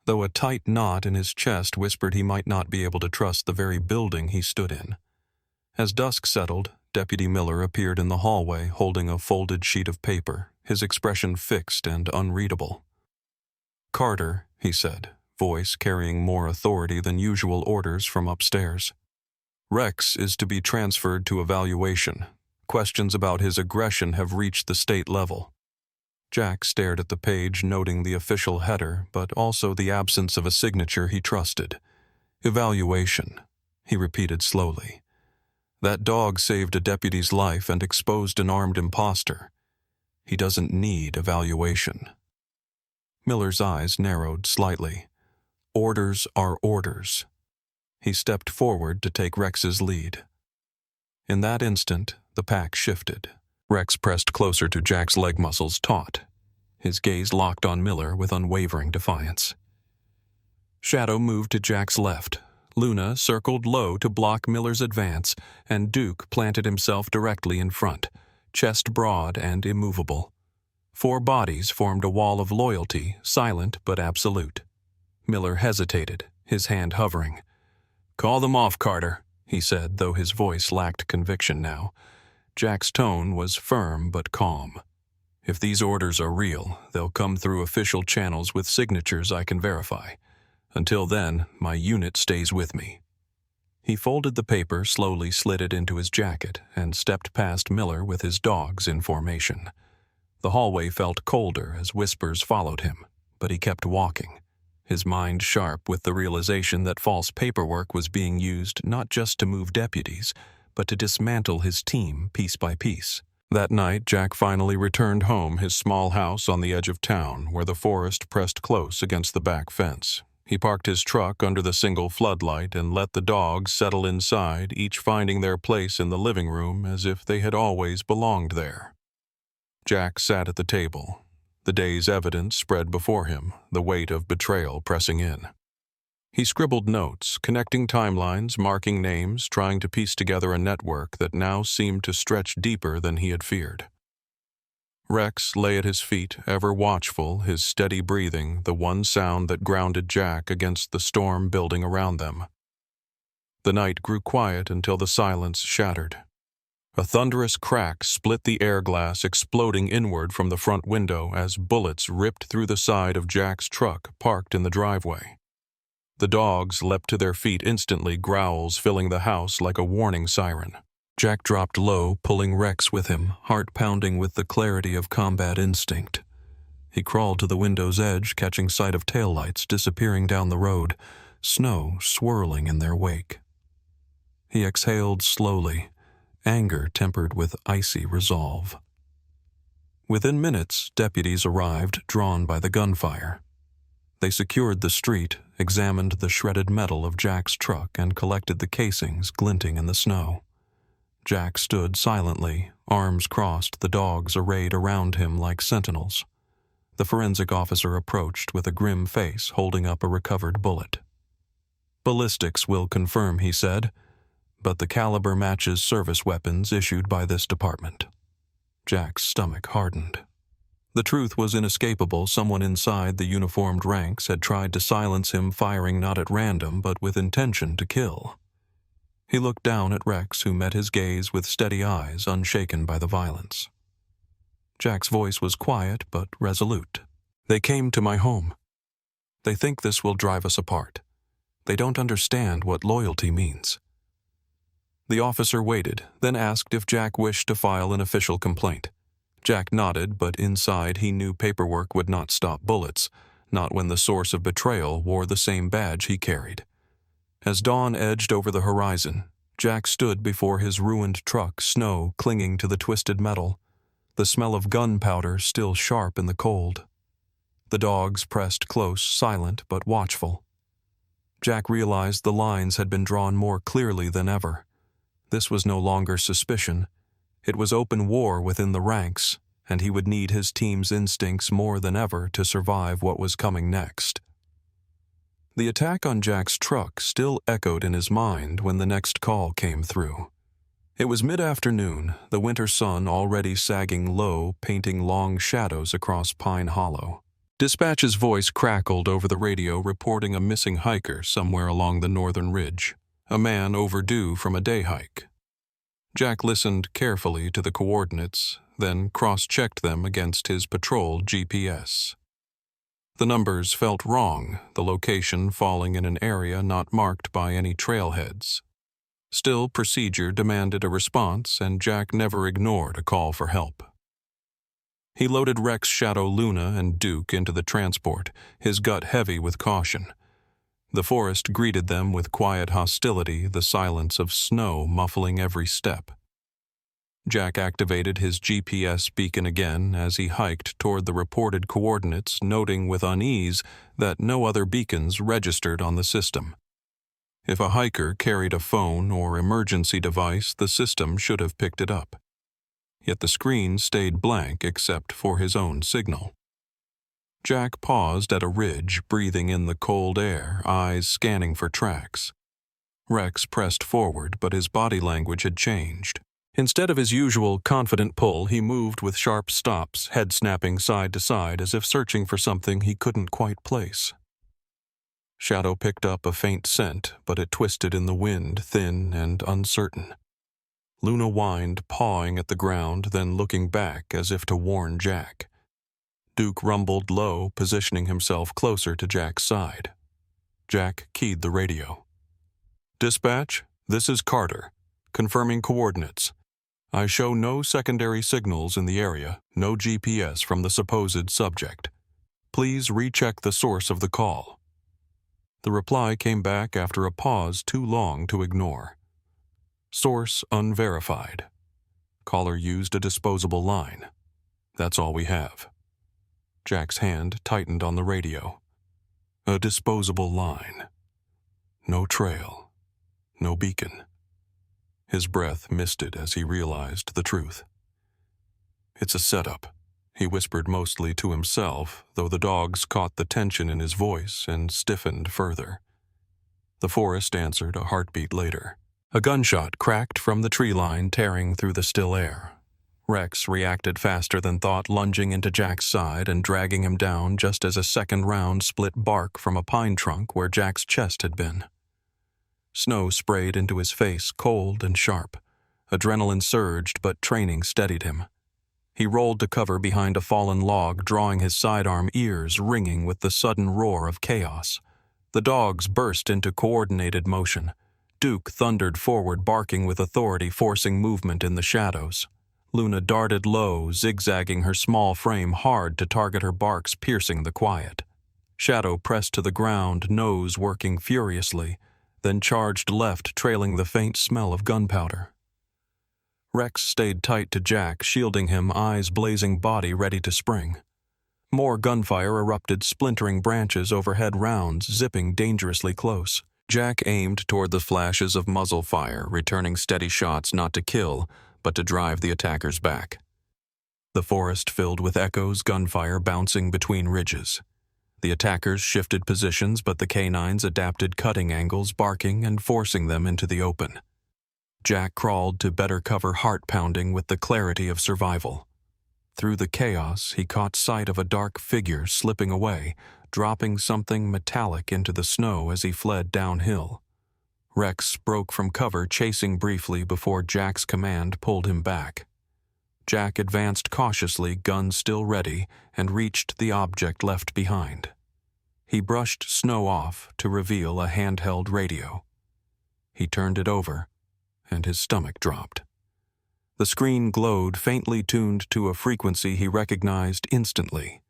though a tight knot in his chest whispered he might not be able to trust the very building he stood in. As dusk settled, Deputy Miller appeared in the hallway holding a folded sheet of paper, his expression fixed and unreadable. "Carter," he said, voice carrying more authority than usual orders from upstairs. "Rex is to be transferred to evaluation. Questions about his aggression have reached the state level." Jack stared at the page, noting the official header, but also the absence of a signature he trusted. "Evaluation," he repeated slowly. "That dog saved a deputy's life and exposed an armed imposter. He doesn't need evaluation." Miller's eyes narrowed slightly. "Orders are orders." He stepped forward to take Rex's lead. In that instant, the pack shifted. Rex pressed closer to Jack's leg muscles taut. His gaze locked on Miller with unwavering defiance. Shadow moved to Jack's left. Luna circled low to block Miller's advance, and Duke planted himself directly in front, chest broad and immovable. 4 bodies formed a wall of loyalty, silent but absolute. Miller hesitated, his hand hovering. "Call them off, Carter," he said, though his voice lacked conviction now. Jack's tone was firm but calm. "If these orders are real, they'll come through official channels with signatures I can verify. Until then, my unit stays with me." He folded the paper, slowly slid it into his jacket, and stepped past Miller with his dogs in formation. The hallway felt colder as whispers followed him, but he kept walking, his mind sharp with the realization that false paperwork was being used not just to move deputies, but to dismantle his team piece by piece. That night, Jack finally returned home, his small house on the edge of town, where the forest pressed close against the back fence. He parked his truck under the single floodlight and let the dogs settle inside, each finding their place in the living room as if they had always belonged there. Jack sat at the table. The day's evidence spread before him, the weight of betrayal pressing in. He scribbled notes, connecting timelines, marking names, trying to piece together a network that now seemed to stretch deeper than he had feared. Rex lay at his feet, ever watchful, his steady breathing, the one sound that grounded Jack against the storm building around them. The night grew quiet until the silence shattered. A thunderous crack split the air glass, exploding inward from the front window as bullets ripped through the side of Jack's truck parked in the driveway. The dogs leapt to their feet instantly, growls filling the house like a warning siren. Jack dropped low, pulling Rex with him, heart pounding with the clarity of combat instinct. He crawled to the window's edge, catching sight of taillights disappearing down the road, snow swirling in their wake. He exhaled slowly, anger tempered with icy resolve. Within minutes, deputies arrived, drawn by the gunfire. They secured the street, examined the shredded metal of Jack's truck, and collected the casings glinting in the snow. Jack stood silently, arms crossed, the dogs arrayed around him like sentinels. The forensic officer approached with a grim face, holding up a recovered bullet. "Ballistics will confirm," he said, "but the caliber matches service weapons issued by this department." Jack's stomach hardened. The truth was inescapable. Someone inside the uniformed ranks had tried to silence him, firing not at random, but with intention to kill. He looked down at Rex, who met his gaze with steady eyes, unshaken by the violence. Jack's voice was quiet but resolute. "They came to my home. They think this will drive us apart. They don't understand what loyalty means." The officer waited, then asked if Jack wished to file an official complaint. Jack nodded, but inside he knew paperwork would not stop bullets, not when the source of betrayal wore the same badge he carried. As dawn edged over the horizon, Jack stood before his ruined truck, snow clinging to the twisted metal, the smell of gunpowder still sharp in the cold. The dogs pressed close, silent but watchful. Jack realized the lines had been drawn more clearly than ever. This was no longer suspicion. It was open war within the ranks, and he would need his team's instincts more than ever to survive what was coming next. The attack on Jack's truck still echoed in his mind when the next call came through. It was mid-afternoon, the winter sun already sagging low, painting long shadows across Pine Hollow. Dispatch's voice crackled over the radio, reporting a missing hiker somewhere along the northern ridge, a man overdue from a day hike. Jack listened carefully to the coordinates, then cross-checked them against his patrol GPS. The numbers felt wrong, the location falling in an area not marked by any trailheads. Still, procedure demanded a response, and Jack never ignored a call for help. He loaded Rex, Shadow, Luna, and Duke into the transport, his gut heavy with caution. The forest greeted them with quiet hostility, the silence of snow muffling every step. Jack activated his GPS beacon again as he hiked toward the reported coordinates, noting with unease that no other beacons registered on the system. If a hiker carried a phone or emergency device, the system should have picked it up. Yet the screen stayed blank except for his own signal. Jack paused at a ridge, breathing in the cold air, eyes scanning for tracks. Rex pressed forward, but his body language had changed. Instead of his usual confident pull, he moved with sharp stops, head snapping side to side as if searching for something he couldn't quite place. Shadow picked up a faint scent, but it twisted in the wind, thin and uncertain. Luna whined, pawing at the ground, then looking back as if to warn Jack. Duke rumbled low, positioning himself closer to Jack's side. Jack keyed the radio. "Dispatch, this is Carter. Confirming coordinates. I show no secondary signals in the area, no GPS from the supposed subject. Please recheck the source of the call." The reply came back after a pause too long to ignore. "Source unverified. Caller used a disposable line. That's all we have." Jack's hand tightened on the radio. A disposable line. No trail. No beacon. His breath misted as he realized the truth. "It's a setup," he whispered mostly to himself, though the dogs caught the tension in his voice and stiffened further. The forest answered a heartbeat later. A gunshot cracked from the tree line, tearing through the still air. Rex reacted faster than thought, lunging into Jack's side and dragging him down just as a second round split bark from a pine trunk where Jack's chest had been. Snow sprayed into his face, cold and sharp. Adrenaline surged, but training steadied him. He rolled to cover behind a fallen log, drawing his sidearm, ears ringing with the sudden roar of chaos. The dogs burst into coordinated motion. Duke thundered forward, barking with authority, forcing movement in the shadows. Luna darted low, zigzagging her small frame hard to target her barks, piercing the quiet. Shadow pressed to the ground, nose working furiously, then charged left, trailing the faint smell of gunpowder. Rex stayed tight to Jack, shielding him, eyes blazing, body ready to spring. More gunfire erupted, splintering branches, overhead rounds, zipping dangerously close. Jack aimed toward the flashes of muzzle fire, returning steady shots not to kill, but to drive the attackers back. The forest filled with echoes, gunfire bouncing between ridges. The attackers shifted positions, but the canines adapted cutting angles, barking and forcing them into the open. Jack crawled to better cover, heart pounding with the clarity of survival. Through the chaos, he caught sight of a dark figure slipping away, dropping something metallic into the snow as he fled downhill. Rex broke from cover, chasing briefly before Jack's command pulled him back. Jack advanced cautiously, gun still ready, and reached the object left behind. He brushed snow off to reveal a handheld radio. He turned it over, and his stomach dropped. The screen glowed, faintly tuned to a frequency he recognized instantly.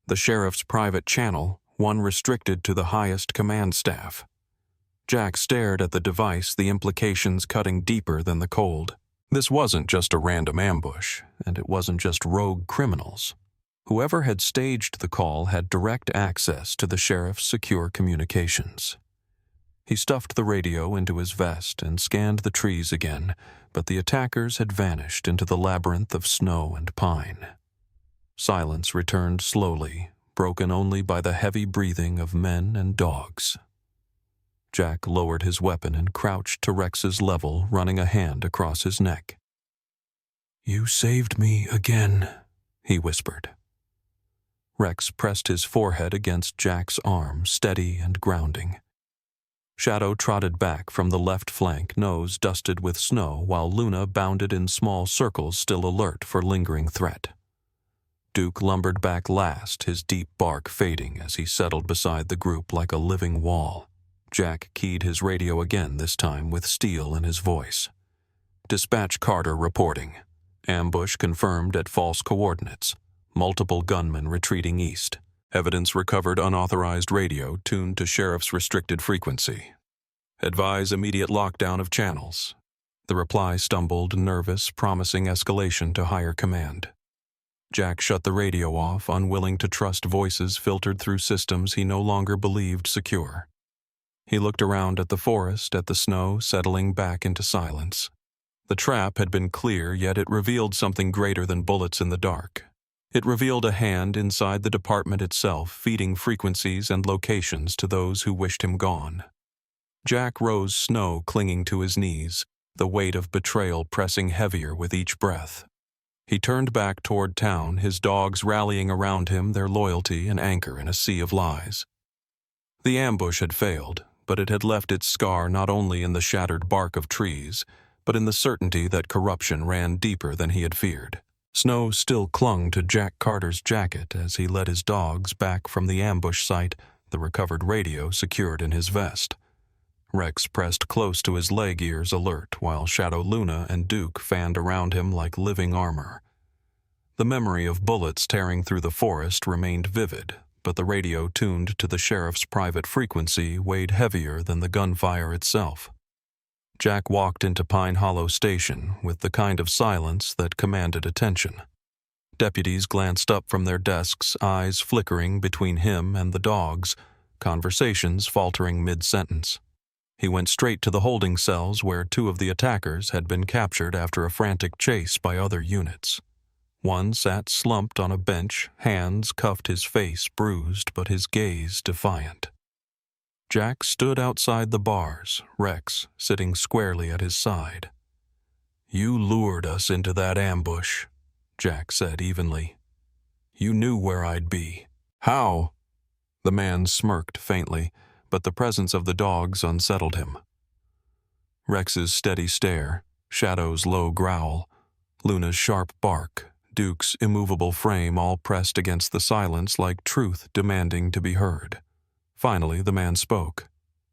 The sheriff's private channel, one restricted to the highest command staff. Jack stared at the device, the implications cutting deeper than the cold. This wasn't just a random ambush, and it wasn't just rogue criminals. Whoever had staged the call had direct access to the sheriff's secure communications. He stuffed the radio into his vest and scanned the trees again, but the attackers had vanished into the labyrinth of snow and pine. Silence returned slowly, broken only by the heavy breathing of men and dogs. Jack lowered his weapon and crouched to Rex's level, running a hand across his neck. "You saved me again," he whispered. Rex pressed his forehead against Jack's arm, steady and grounding. Shadow trotted back from the left flank, nose dusted with snow, while Luna bounded in small circles, still alert for lingering threat. Duke lumbered back last, his deep bark fading as he settled beside the group like a living wall. Jack keyed his radio again, this time with steel in his voice. "Dispatch Carter reporting. Ambush confirmed at false coordinates. Multiple gunmen retreating east. Evidence recovered unauthorized radio tuned to sheriff's restricted frequency. Advise immediate lockdown of channels." The reply stumbled, nervous, promising escalation to higher command. Jack shut the radio off, unwilling to trust voices filtered through systems he no longer believed secure. He looked around at the forest, at the snow settling back into silence. The trap had been clear, yet it revealed something greater than bullets in the dark. It revealed a hand inside the department itself, feeding frequencies and locations to those who wished him gone. Jack rose, snow clinging to his knees, the weight of betrayal pressing heavier with each breath. He turned back toward town, his dogs rallying around him, their loyalty an anchor in a sea of lies. The ambush had failed, but it had left its scar not only in the shattered bark of trees, but in the certainty that corruption ran deeper than he had feared. Snow still clung to Jack Carter's jacket as he led his dogs back from the ambush site, the recovered radio secured in his vest. Rex pressed close to his leg ears, alert, while Shadow, Luna, and Duke fanned around him like living armor. The memory of bullets tearing through the forest remained vivid, but the radio tuned to the sheriff's private frequency weighed heavier than the gunfire itself. Jack walked into Pine Hollow Station with the kind of silence that commanded attention. Deputies glanced up from their desks, eyes flickering between him and the dogs, conversations faltering mid-sentence. He went straight to the holding cells where two of the attackers had been captured after a frantic chase by other units. One sat slumped on a bench, hands cuffed, his face bruised but his gaze defiant. Jack stood outside the bars, Rex sitting squarely at his side. "You lured us into that ambush," Jack said evenly. "You knew where I'd be." "How?" The man smirked faintly, but the presence of the dogs unsettled him. Rex's steady stare, Shadow's low growl, Luna's sharp bark, Duke's immovable frame all pressed against the silence like truth demanding to be heard. Finally, the man spoke.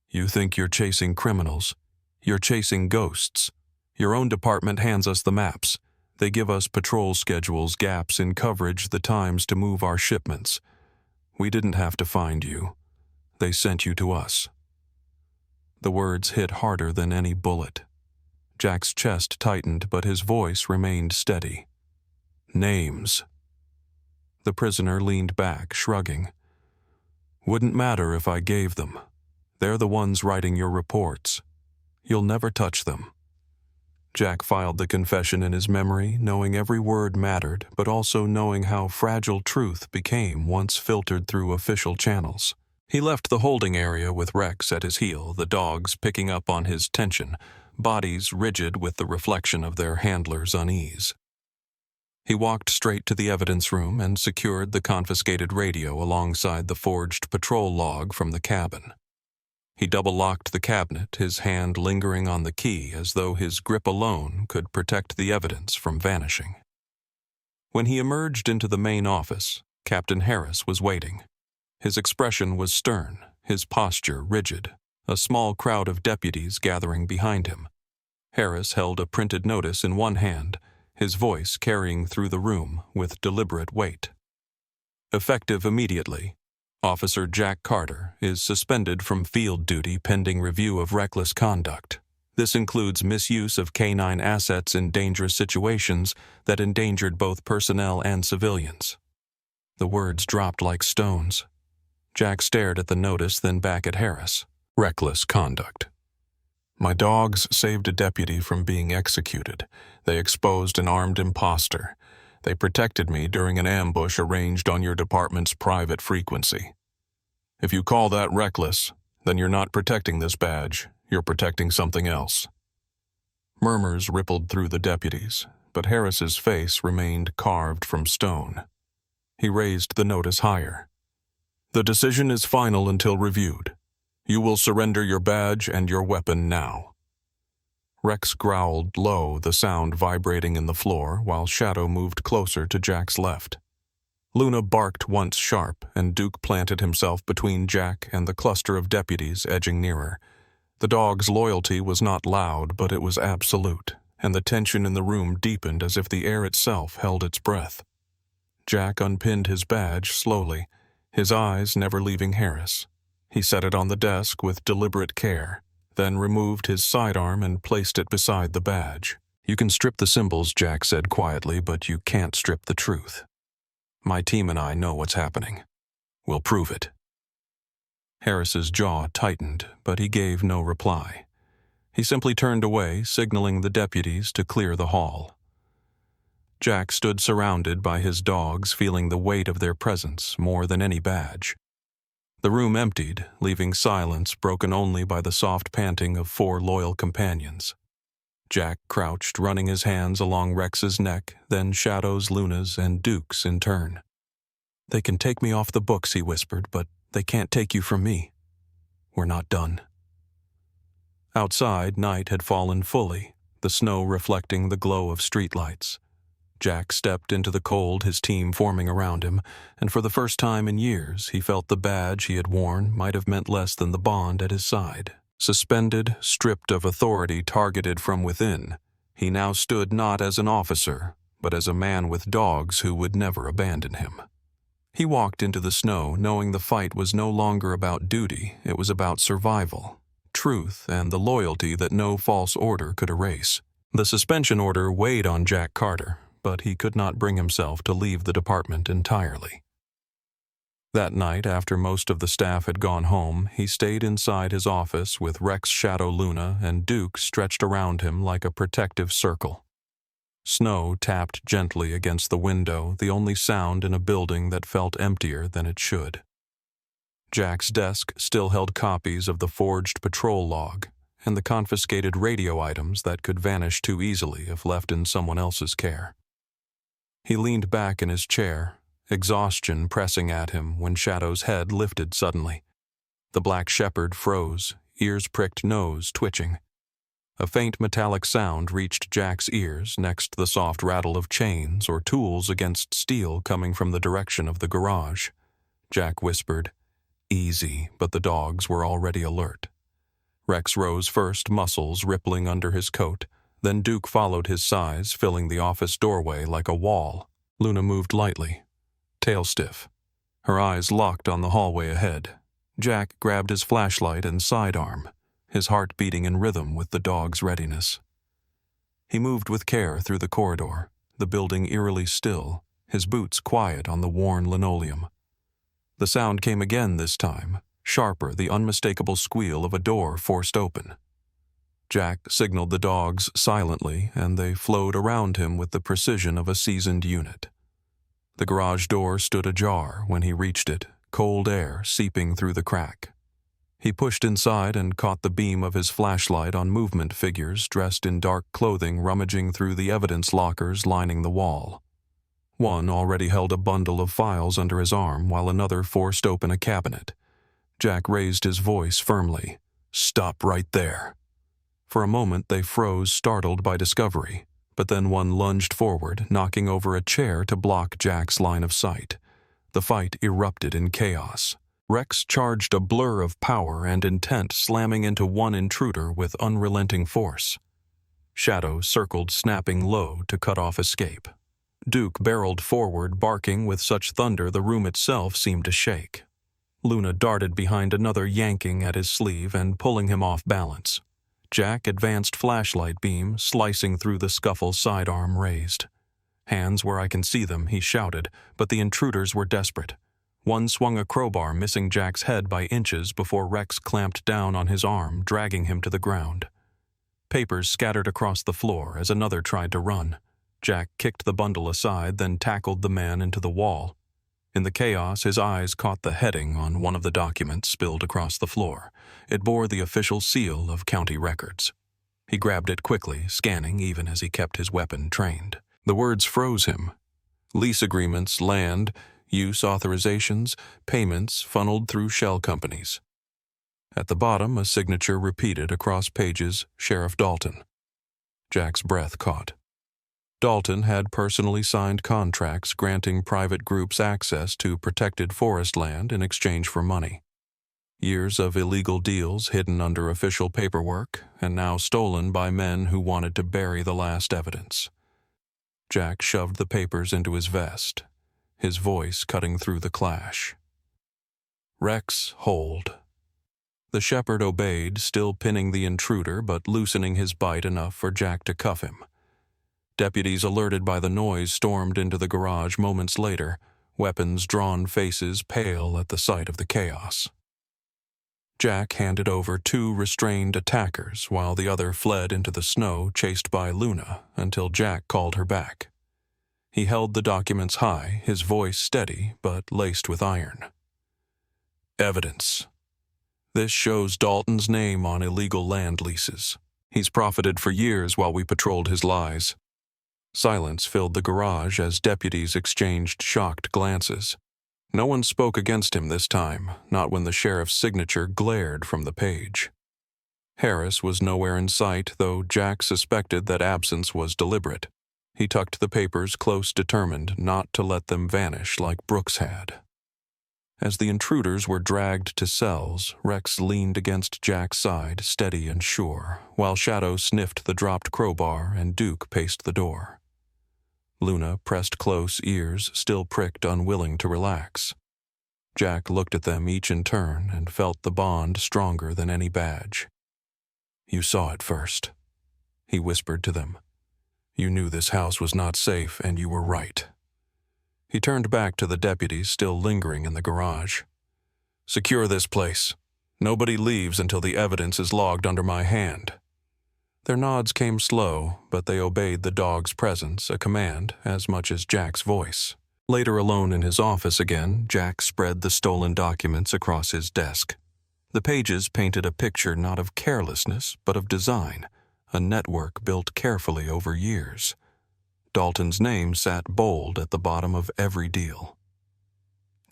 "You think you're chasing criminals. You're chasing ghosts. Your own department hands us the maps. They give us patrol schedules, gaps in coverage, the times to move our shipments. We didn't have to find you. They sent you to us." The words hit harder than any bullet. Jack's chest tightened, but his voice remained steady. "Names." The prisoner leaned back, shrugging. "Wouldn't matter if I gave them. They're the ones writing your reports. You'll never touch them." Jack filed the confession in his memory, knowing every word mattered, but also knowing how fragile truth became once filtered through official channels. He left the holding area with Rex at his heel, the dogs picking up on his tension, bodies rigid with the reflection of their handlers' unease. He walked straight to the evidence room and secured the confiscated radio alongside the forged patrol log from the cabin. He double-locked the cabinet, his hand lingering on the key as though his grip alone could protect the evidence from vanishing. When he emerged into the main office, Captain Harris was waiting. His expression was stern, his posture rigid, a small crowd of deputies gathering behind him. Harris held a printed notice in one hand, his voice carrying through the room with deliberate weight. Effective immediately, Officer Jack Carter is suspended from field duty pending review of reckless conduct. This includes misuse of canine assets in dangerous situations that endangered both personnel and civilians. The words dropped like stones. Jack stared at the notice, then back at Harris. Reckless conduct. My dogs saved a deputy from being executed. They exposed an armed imposter. They protected me during an ambush arranged on your department's private frequency. If you call that reckless, then you're not protecting this badge, you're protecting something else. Murmurs rippled through the deputies, but Harris's face remained carved from stone. He raised the notice higher. The decision is final until reviewed. You will surrender your badge and your weapon now. Rex growled low, the sound vibrating in the floor, while Shadow moved closer to Jack's left. Luna barked once sharp, and Duke planted himself between Jack and the cluster of deputies edging nearer. The dog's loyalty was not loud, but it was absolute, and the tension in the room deepened as if the air itself held its breath. Jack unpinned his badge slowly, his eyes never leaving Harris. He set it on the desk with deliberate care, then removed his sidearm and placed it beside the badge. You can strip the symbols, Jack said quietly, but you can't strip the truth. My team and I know what's happening. We'll prove it. Harris's jaw tightened, but he gave no reply. He simply turned away, signaling the deputies to clear the hall. Jack stood surrounded by his dogs, feeling the weight of their presence more than any badge. The room emptied, leaving silence broken only by the soft panting of 4 loyal companions. Jack crouched, running his hands along Rex's neck, then Shadow's, Luna's, and Duke's in turn. They can take me off the books, he whispered, but they can't take you from me. We're not done. Outside, night had fallen fully, the snow reflecting the glow of streetlights. Jack stepped into the cold, his team forming around him, and for the first time in years he felt the badge he had worn might have meant less than the bond at his side. Suspended, stripped of authority targeted from within, he now stood not as an officer, but as a man with dogs who would never abandon him. He walked into the snow knowing the fight was no longer about duty, it was about survival, truth, and the loyalty that no false order could erase. The suspension order weighed on Jack Carter, but he could not bring himself to leave the department entirely. That night, after most of the staff had gone home, he stayed inside his office with Rex, Shadow, Luna, and Duke stretched around him like a protective circle. Snow tapped gently against the window, the only sound in a building that felt emptier than it should. Jack's desk still held copies of the forged patrol log and the confiscated radio items that could vanish too easily if left in someone else's care. He leaned back in his chair, exhaustion pressing at him when Shadow's head lifted suddenly. The black shepherd froze, ears pricked, nose twitching. A faint metallic sound reached Jack's ears, next the soft rattle of chains or tools against steel coming from the direction of the garage. Jack whispered, "Easy," but the dogs were already alert. Rex rose first, muscles rippling under his coat. Then Duke followed his size, filling the office doorway like a wall. Luna moved lightly, tail stiff, her eyes locked on the hallway ahead. Jack grabbed his flashlight and sidearm, his heart beating in rhythm with the dog's readiness. He moved with care through the corridor, the building eerily still, his boots quiet on the worn linoleum. The sound came again this time, sharper, the unmistakable squeal of a door forced open. Jack signaled the dogs silently, and they flowed around him with the precision of a seasoned unit. The garage door stood ajar when he reached it, cold air seeping through the crack. He pushed inside and caught the beam of his flashlight on movement figures dressed in dark clothing rummaging through the evidence lockers lining the wall. One already held a bundle of files under his arm while another forced open a cabinet. Jack raised his voice firmly. "Stop right there." For a moment they froze, startled by discovery, but then one lunged forward, knocking over a chair to block Jack's line of sight. The fight erupted in chaos. Rex charged, a blur of power and intent, slamming into one intruder with unrelenting force. Shadow circled, snapping low to cut off escape. Duke barreled forward, barking with such thunder the room itself seemed to shake. Luna darted behind another, yanking at his sleeve and pulling him off balance. Jack advanced flashlight beam, slicing through the scuffle, sidearm raised. "Hands where I can see them," he shouted, but the intruders were desperate. One swung a crowbar, missing Jack's head by inches before Rex clamped down on his arm, dragging him to the ground. Papers scattered across the floor as another tried to run. Jack kicked the bundle aside, then tackled the man into the wall. In the chaos, his eyes caught the heading on one of the documents spilled across the floor. It bore the official seal of county records. He grabbed it quickly, scanning even as he kept his weapon trained. The words froze him. Lease agreements, land, use authorizations, payments funneled through shell companies. At the bottom, a signature repeated across pages, Sheriff Dalton. Jack's breath caught. Dalton had personally signed contracts granting private groups access to protected forest land in exchange for money. Years of illegal deals hidden under official paperwork and now stolen by men who wanted to bury the last evidence. Jack shoved the papers into his vest, his voice cutting through the clash. "Rex, hold." The shepherd obeyed, still pinning the intruder but loosening his bite enough for Jack to cuff him. Deputies, alerted by the noise, stormed into the garage moments later, weapons drawn, faces pale at the sight of the chaos. Jack handed over 2 restrained attackers while the other fled into the snow, chased by Luna, until Jack called her back. He held the documents high, his voice steady but laced with iron. "Evidence. This shows Dalton's name on illegal land leases. He's profited for years while we patrolled his lies." Silence filled the garage as deputies exchanged shocked glances. No one spoke against him this time, not when the sheriff's signature glared from the page. Harris was nowhere in sight, though Jack suspected that absence was deliberate. He tucked the papers close, determined not to let them vanish like Brooks had. As the intruders were dragged to cells, Rex leaned against Jack's side, steady and sure, while Shadow sniffed the dropped crowbar and Duke paced the door. Luna pressed close, ears still pricked, unwilling to relax. Jack looked at them each in turn and felt the bond stronger than any badge. "You saw it first," he whispered to them. "You knew this house was not safe, and you were right." He turned back to the deputies still lingering in the garage. "Secure this place. Nobody leaves until the evidence is logged under my hand." Their nods came slow, but they obeyed the dog's presence, a command as much as Jack's voice. Later, alone in his office again, Jack spread the stolen documents across his desk. The pages painted a picture not of carelessness, but of design, a network built carefully over years. Dalton's name sat bold at the bottom of every deal.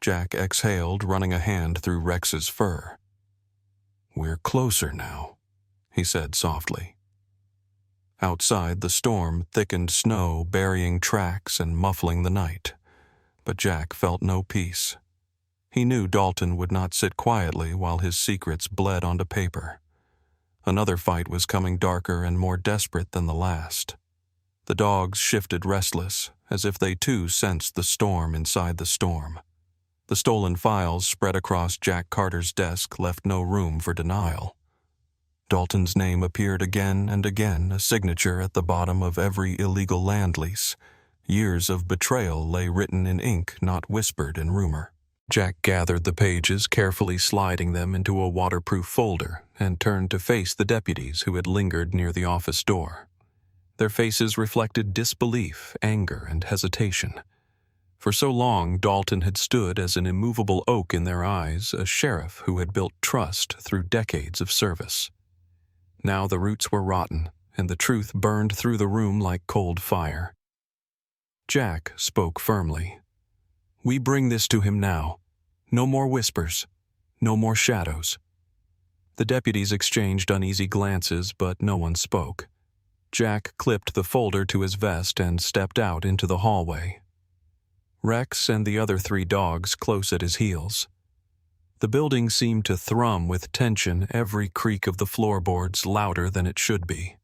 Jack exhaled, running a hand through Rex's fur. "We're closer now," he said softly. Outside, the storm thickened, snow burying tracks and muffling the night. But Jack felt no peace. He knew Dalton would not sit quietly while his secrets bled onto paper. Another fight was coming, darker and more desperate than the last. The dogs shifted, restless, as if they too sensed the storm inside the storm. The stolen files spread across Jack Carter's desk left no room for denial. Dalton's name appeared again and again, a signature at the bottom of every illegal land lease. Years of betrayal lay written in ink, not whispered in rumor. Jack gathered the pages, carefully sliding them into a waterproof folder, and turned to face the deputies who had lingered near the office door. Their faces reflected disbelief, anger, and hesitation. For so long, Dalton had stood as an immovable oak in their eyes, a sheriff who had built trust through decades of service. Now the roots were rotten, and the truth burned through the room like cold fire. Jack spoke firmly. "We bring this to him now. No more whispers. No more shadows." The deputies exchanged uneasy glances, but no one spoke. Jack clipped the folder to his vest and stepped out into the hallway. Rex and the other 3 dogs close at his heels. The building seemed to thrum with tension, every creak of the floorboards louder than it should be.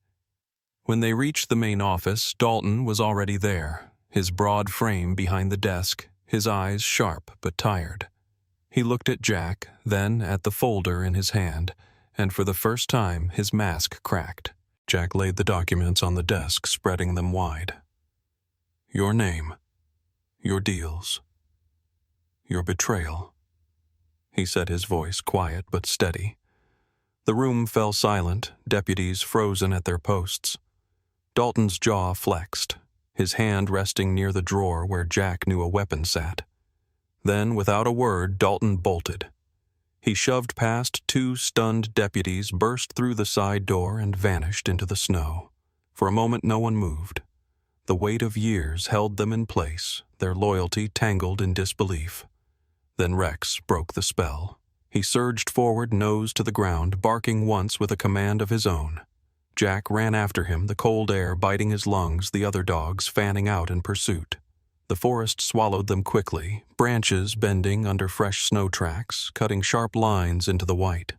When they reached the main office, Dalton was already there, his broad frame behind the desk, his eyes sharp but tired. He looked at Jack, then at the folder in his hand, and for the first time his mask cracked. Jack laid the documents on the desk, spreading them wide. "Your name, your deals, your betrayal," he said, his voice quiet but steady. The room fell silent, deputies frozen at their posts. Dalton's jaw flexed, his hand resting near the drawer where Jack knew a weapon sat. Then, without a word, Dalton bolted. He shoved past 2 stunned deputies, burst through the side door, and vanished into the snow. For a moment no one moved. The weight of years held them in place, their loyalty tangled in disbelief. Then Rex broke the spell. He surged forward, nose to the ground, barking once with a command of his own. Jack ran after him, the cold air biting his lungs, the other dogs fanning out in pursuit. The forest swallowed them quickly, branches bending under fresh snow tracks, cutting sharp lines into the white.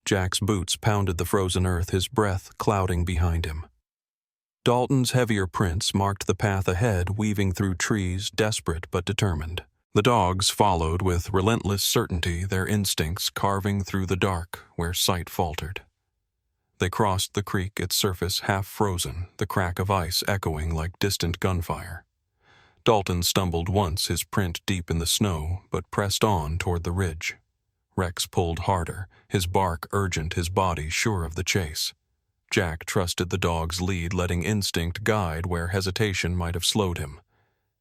Jack's boots pounded the frozen earth, his breath clouding behind him. Dalton's heavier prints marked the path ahead, weaving through trees, desperate but determined. The dogs followed with relentless certainty, their instincts carving through the dark where sight faltered. They crossed the creek, its surface half frozen, the crack of ice echoing like distant gunfire. Dalton stumbled once, his print deep in the snow, but pressed on toward the ridge. Rex pulled harder, his bark urgent, his body sure of the chase. Jack trusted the dog's lead, letting instinct guide where hesitation might have slowed him.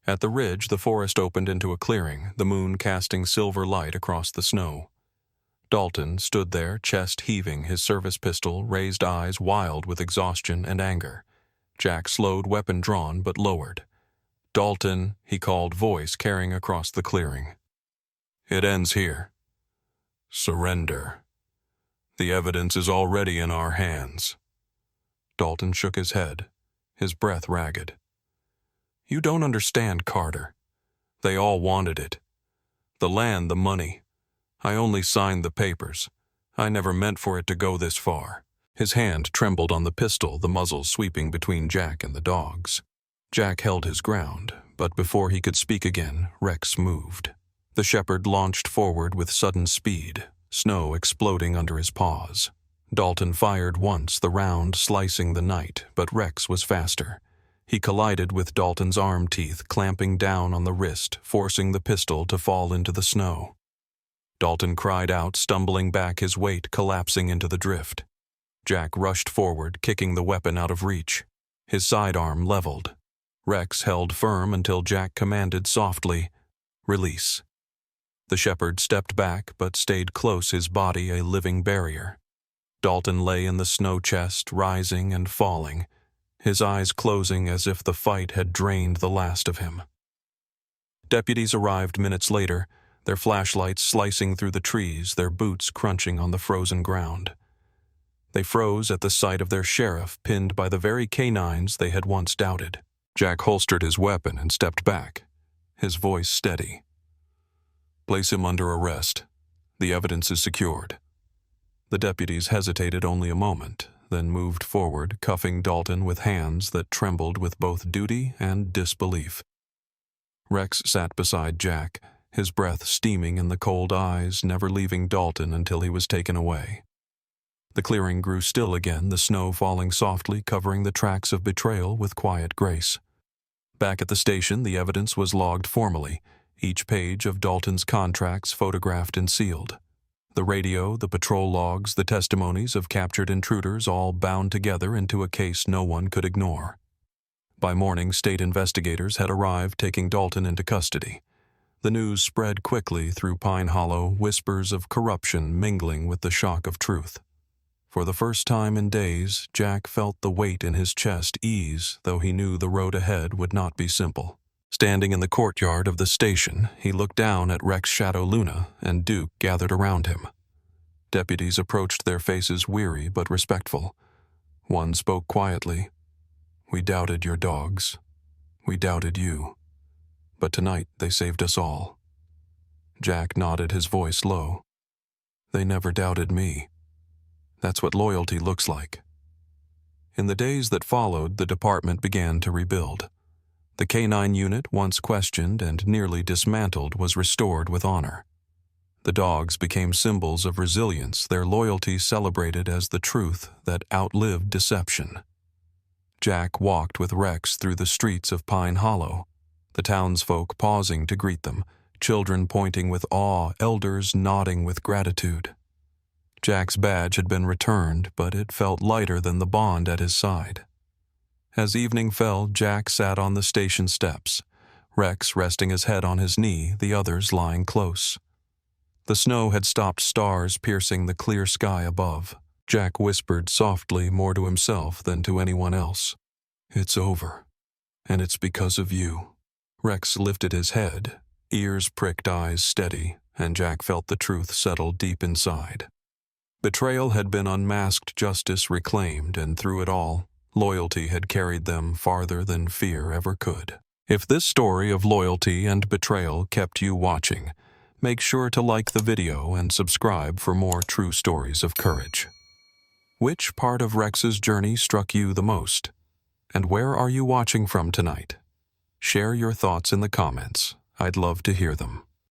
At the ridge, the forest opened into a clearing, the moon casting silver light across the snow. Dalton stood there, chest heaving, his service pistol, raised eyes wild with exhaustion and anger. Jack slowed, weapon drawn but lowered. "Dalton," he called, voice carrying across the clearing. "It ends here. Surrender. The evidence is already in our hands." Dalton shook his head, his breath ragged. "You don't understand, Carter. They all wanted it. The land, the money. I only signed the papers. I never meant for it to go this far." His hand trembled on the pistol, the muzzle sweeping between Jack and the dogs. Jack held his ground, but before he could speak again, Rex moved. The shepherd launched forward with sudden speed, snow exploding under his paws. Dalton fired once, the round slicing the night, but Rex was faster. He collided with Dalton's arm teeth, clamping down on the wrist, forcing the pistol to fall into the snow. Dalton cried out, stumbling back, his weight collapsing into the drift. Jack rushed forward, kicking the weapon out of reach. His sidearm leveled. Rex held firm until Jack commanded softly, "Release." The shepherd stepped back but stayed close, his body a living barrier. Dalton lay in the snow chest, rising and falling, his eyes closing as if the fight had drained the last of him. Deputies arrived minutes later, their flashlights slicing through the trees, their boots crunching on the frozen ground. They froze at the sight of their sheriff, pinned by the very canines they had once doubted. Jack holstered his weapon and stepped back, his voice steady. "Place him under arrest. The evidence is secured." The deputies hesitated only a moment, then moved forward, cuffing Dalton with hands that trembled with both duty and disbelief. Rex sat beside Jack, his breath steaming in the cold eyes, never leaving Dalton until he was taken away. The clearing grew still again, the snow falling softly, covering the tracks of betrayal with quiet grace. Back at the station, the evidence was logged formally, each page of Dalton's contracts photographed and sealed. The radio, the patrol logs, the testimonies of captured intruders, all bound together into a case no one could ignore. By morning, state investigators had arrived, taking Dalton into custody. The news spread quickly through Pine Hollow, whispers of corruption mingling with the shock of truth. For the first time in days, Jack felt the weight in his chest ease, though he knew the road ahead would not be simple. Standing in the courtyard of the station, he looked down at Rex Shadow Luna, and Duke gathered around him. Deputies approached, their faces weary but respectful. One spoke quietly. "We doubted your dogs. We doubted you. But tonight they saved us all." Jack nodded, his voice low. "They never doubted me. That's what loyalty looks like." In the days that followed, the department began to rebuild. The K-9 unit, once questioned and nearly dismantled, was restored with honor. The dogs became symbols of resilience, their loyalty celebrated as the truth that outlived deception. Jack walked with Rex through the streets of Pine Hollow, the townsfolk pausing to greet them, children pointing with awe, elders nodding with gratitude. Jack's badge had been returned, but it felt lighter than the bond at his side. As evening fell, Jack sat on the station steps, Rex resting his head on his knee, the others lying close. The snow had stopped, stars piercing the clear sky above. Jack whispered softly, more to himself than to anyone else. "It's over, and it's because of you." Rex lifted his head, ears pricked, eyes steady, and Jack felt the truth settle deep inside. Betrayal had been unmasked, justice reclaimed, and through it all, loyalty had carried them farther than fear ever could. If this story of loyalty and betrayal kept you watching, make sure to like the video and subscribe for more true stories of courage. Which part of Rex's journey struck you the most? And where are you watching from tonight? Share your thoughts in the comments. I'd love to hear them.